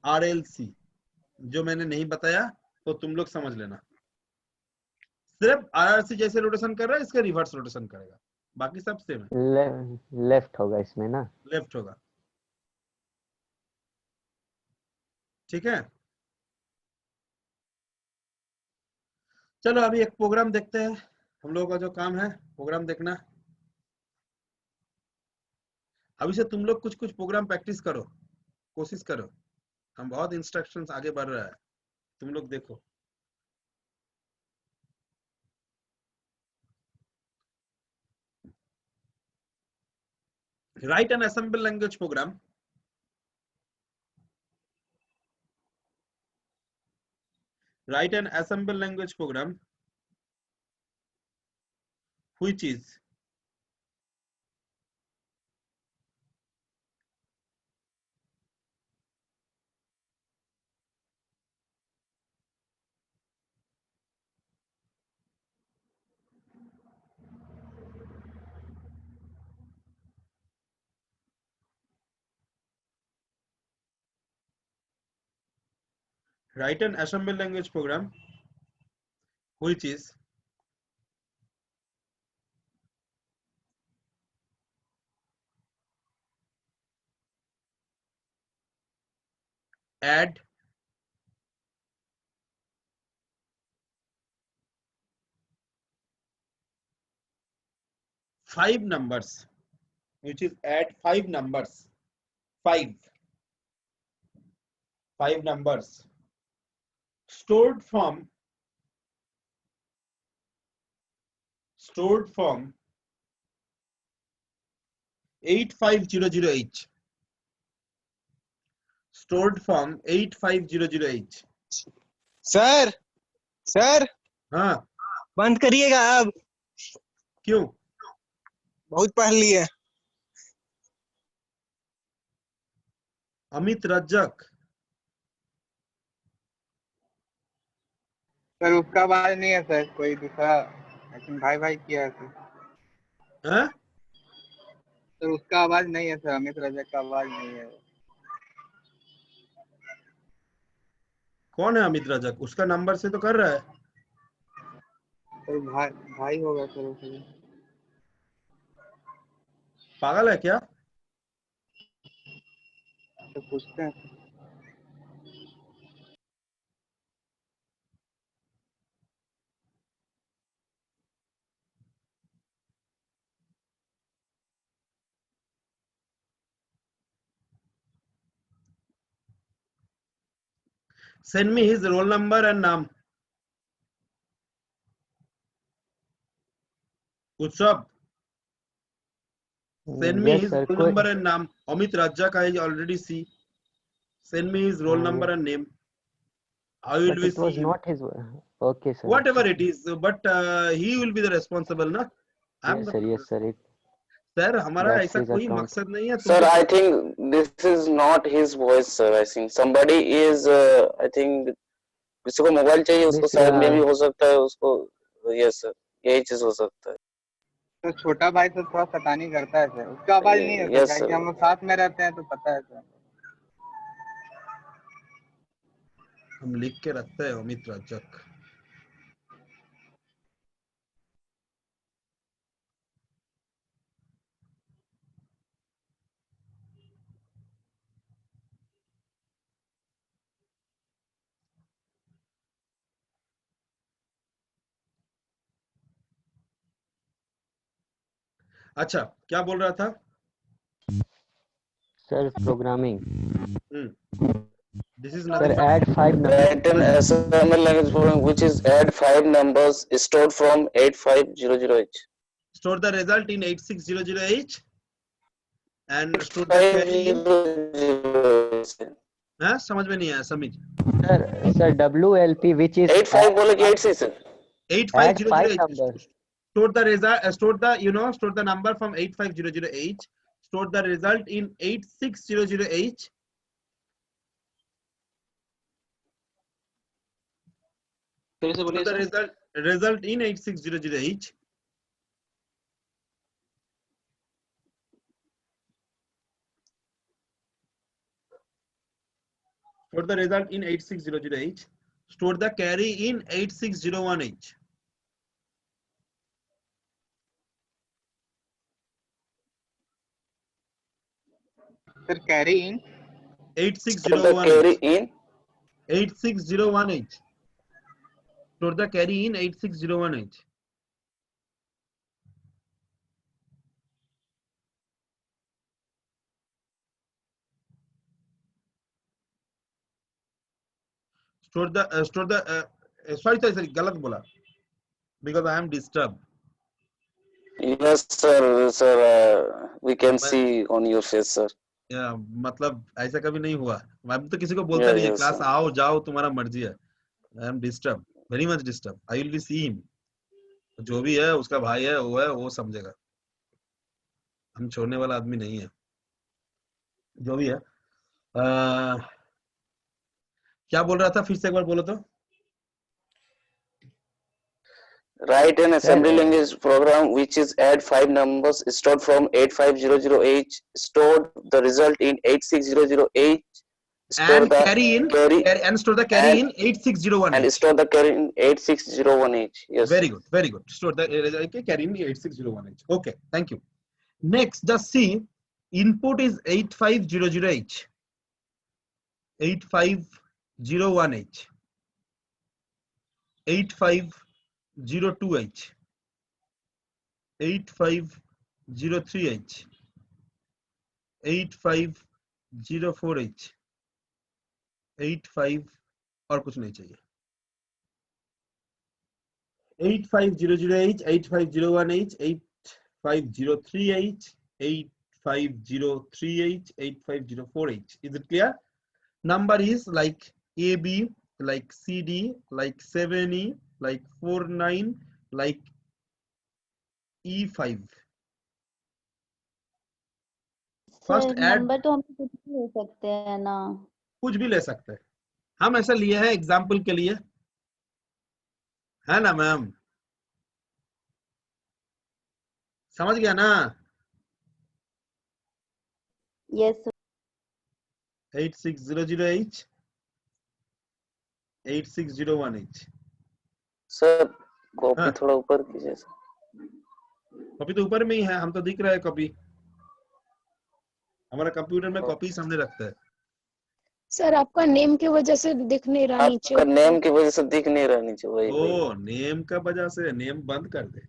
RLC, जो मैंने नहीं बताया तो तुम लोग समझ लेना। सिर्फ RRC जैसे रोटेशन कर रहा है, इसका रिवर्स रोटेशन करेगा, बाकी सब सेम है। लेफ्ट होगा इसमें ना? लेफ्ट होगा। ठीक है, चलो अभी एक प्रोग्राम देखते हैं। हम लोगों का जो काम है प्रोग्राम देखना। अभी से तुम लोग कुछ कुछ प्रोग्राम प्रैक्टिस करो, कोशिश करो। हम बहुत इंस्ट्रक्शंस आगे बढ़ रहा है, तुम लोग देखो। Write an assemble language program which is write an assembly language program which is add five numbers, which is add five numbers, five numbers stored from 85008. stored from 8500H. Sir sir हाँ बंद करिएगा अब, क्यों? बहुत पढ़ लिए। Amit रज्जक, sir उसका आवाज नहीं है सर, कोई दूसरा लेकिन भाई भाई किया है सर। हाँ? सर उसका आवाज नहीं है सर, अमित रजक का आवाज नहीं है। कौन है अमित रजक? उसका नंबर से तो कर रहा है। सर भाई भाई होगा सर उसमें। पागल है क्या? तो पूछते हैं। Send me his roll number and नाम. Utsav, send me Yes, his sir. roll number and नाम. Amit Rajak I already see. Send me his roll number and name. I will But be it was see him. not his. Okay, sir. Whatever it is, but he will be the responsible, na? Yes, sir. Yes, sir. Sir, हमारा That's ऐसा his कोई account. मकसद नहीं है. Sir, I think this is not his voice, sir. I think somebody is, I think किसी को mobile चाहिए, उसको शायद में भी हो सकता है उसको. Yes, sir. यही चीज हो सकता है. तो छोटा भाई तो थोड़ा शैतानी करता है सर, उसका आवाज नहीं है सर, Yes, क्योंकि sir. हम लोग साथ में रहते हैं तो पता है सर। हम लिख के रखते हैं अमित रजक. अच्छा, क्या बोल रहा था? Sir, programming. This is Sir, nothing but add 5 numbers. Write an SML language program which is add 5 numbers stored from 8500H. store the result in 8600H and store the carry in. हाँ, समझ में नहीं आया Sameer. Sir, WLP which is 85 बोले कि 86 sir. 8500H. numbers. Store the result. Store the store the number from 8500H. Store the result in 8600H. फिर से बोलिए Store the sir. result in 8600H. Store the result in 8600H. Store the carry in 8601H. Sir carry in 8601H. 8601H. Store the carry in 8601H. Store the sorry गलत बोला because I am disturbed. Yes sir, sir. We can see on your face sir. मतलब ऐसा कभी नहीं हुआ. मैं तो किसी को बोलता नहीं है क्लास आओ जाओ तुम्हारा मर्जी है. I am disturbed, very much disturbed. I will be see him. जो भी है उसका भाई है वो समझेगा. हम छोड़ने वाला आदमी नहीं है. जो भी है. क्या बोल रहा था फिर से एक बार बोलो तो. Write an assembly language program which is add 5 numbers stored from 8500H, stored the result in 8600H, store and the carry in and store the carry in 8601H. And store the carry in 8601H. Yes. Very good, very good. Store the carry in 8601H. Okay, thank you. Next, just see input is 8500H, 8501H, 8502H, 8503H, 8504H, 85 और कुछ नहीं चाहिए. 8500H, 8501H, 8503H, 8503H, 8504H. Is it clear? number is like AB, like CD, like 7E, like 49, like E5. First sir add, number तो हम कुछ भी ले सकते हैं ना। कुछ भी ले सकते हैं, हम ऐसा लिए हैं एग्जाम्पल के लिए, है ना मैम? समझ गया ना? Yes 8600H, 8601H। Sir copy हाँ, थोड़ा ऊपर कीजिए सर। कॉपी तो ऊपर में ही है, हम तो दिख रहा है कॉपी, हमारा कंप्यूटर में कॉपी सामने रखता है। सर आपका नेम की वजह से दिख नहीं रहा नीचे। आपका नेम की वजह से दिख नहीं रहा नीचे, वही वही। ओ, नेम का वजह से, नेम बंद कर दे।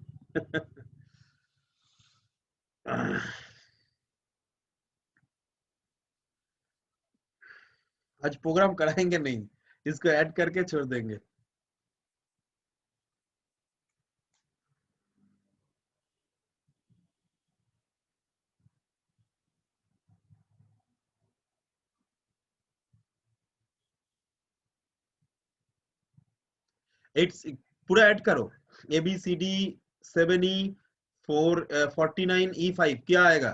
आज प्रोग्राम कराएंगे नहीं, इसको ऐड करके छोड़ देंगे। पूरा ऐड करो, ABCD 7E 49 E5 क्या आएगा?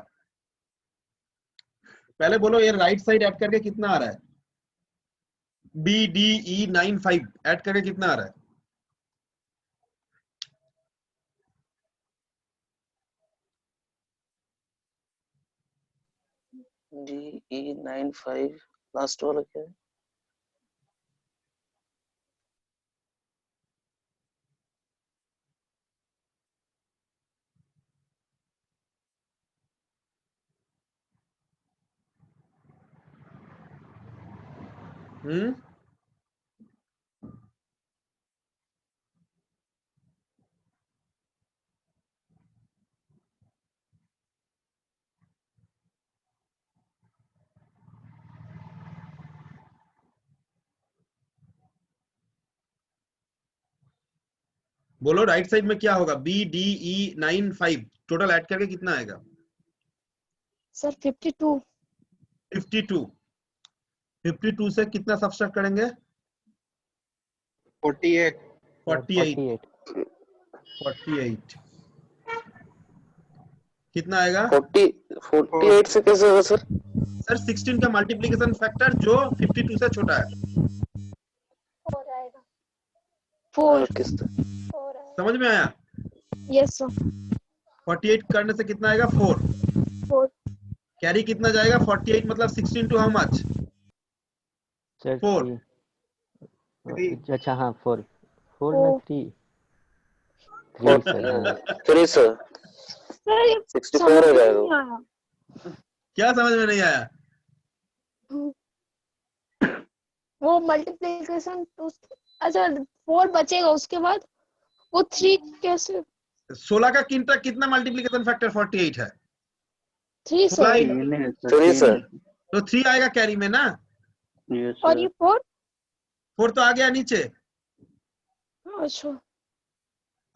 पहले बोलो ये राइट साइड ऐड करके कितना आ रहा है? BDE 95 ऐड करके कितना आ रहा है? DE95 लास्ट वाला क्या है? बोलो राइट साइड में क्या होगा? BDE 95 टोटल ऐड करके कितना आएगा? सर 52। 52 से कितना सब्सट्रैक्ट करेंगे? 48 कितना आएगा? 48 से कैसे होगा सर? सर 16 का मल्टीप्लिकेशन फैक्टर जो 52 से छोटा है। 4 समझ में आया? Yes sir. 48 करने से कितना आएगा? 4। कैरी कितना जाएगा? 48 मतलब 16 टू हाउ मच? 4। अच्छा हाँ 4 ना 3 सर 64 हो जाएगा। क्या समझ में नहीं आया? वो मल्टीप्लिकेशन अच्छा 4 बचेगा उसके बाद वो 3 कैसे? 16 का कितना मल्टीप्लिकेशन फैक्टर 48 है? 3 सर। तो 3 आएगा कैरी में ना? और ये 4 तो आ गया नीचे। अच्छा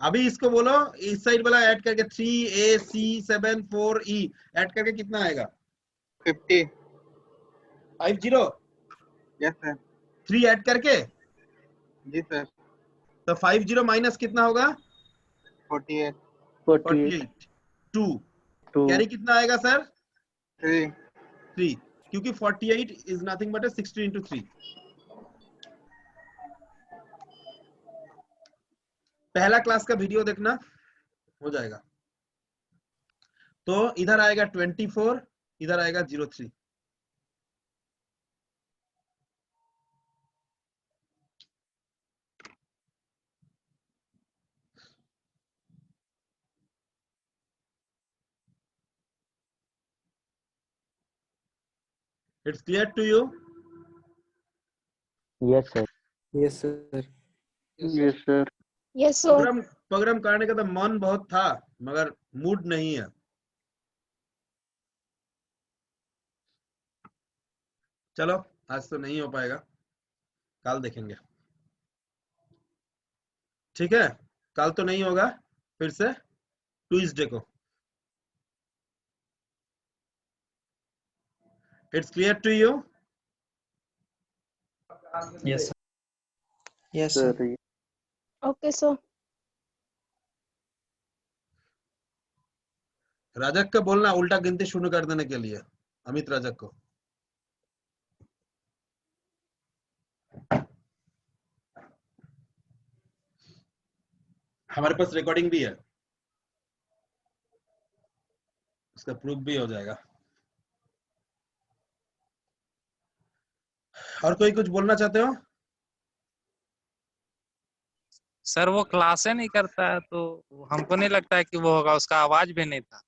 अभी इसको बोलो इस साइड वाला ऐड करके 3AC74E ऐड करके कितना आएगा? 50। 50? Yes sir. 3 ऐड करके? जी सर। तो 50 माइनस कितना होगा? 48। 2 कैरी कितना आएगा सर? 3 क्योंकि 48 इज नथिंग बट 16 into 3। पहला क्लास का वीडियो देखना, हो जाएगा। तो इधर आएगा 24, इधर आएगा 03। It's clear to you? Yes sir yes sir. Yes sir. Yes sir. Program करने का तो मन बहुत था मगर मूड नहीं है। चलो आज तो नहीं हो पाएगा, कल देखेंगे। ठीक है, कल तो नहीं होगा, फिर से ट्यूसडे को। It's clear to you? Yes yes sir sir Okay, so राजक को बोलना उल्टा गिनती शुरू कर देने के लिए, अमित राजक को। हमारे पास रिकॉर्डिंग भी है, उसका प्रूफ भी हो जाएगा। और कोई कुछ बोलना चाहते हो? सर वो क्लास नहीं करता है तो हमको नहीं लगता है कि वो होगा, उसका आवाज भी नहीं था।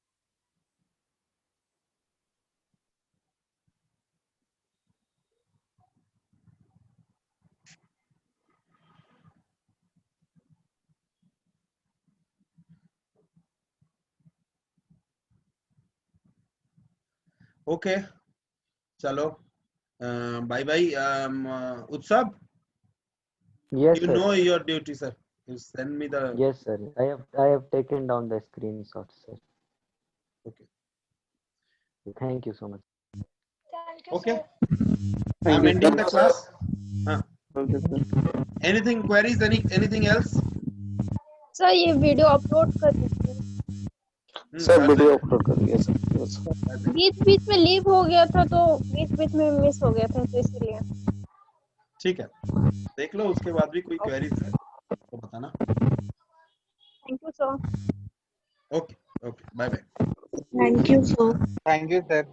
ओके चलो, बाय बाय। उत्सव, Yes, you sir. know your duty, sir. You send me the. Yes, sir. I have taken down the screenshot, sir. Okay. Thank you so much. Thank you, Okay. sir. I'm ending the class. Okay, sir. Anything queries? Anything else? Sir ये video upload कर दीजिए। Sir video upload कर दिया sir. बीच में leave हो गया था तो बीच में मिस हो गया था तो इसीलिए। ठीक है, देख लो, उसके बाद भी कोई क्वेरीज है तो बताना। Thank you sir. Okay okay, bye bye. Thank you sir. Thank you sir.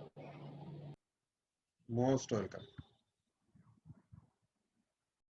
Most welcome.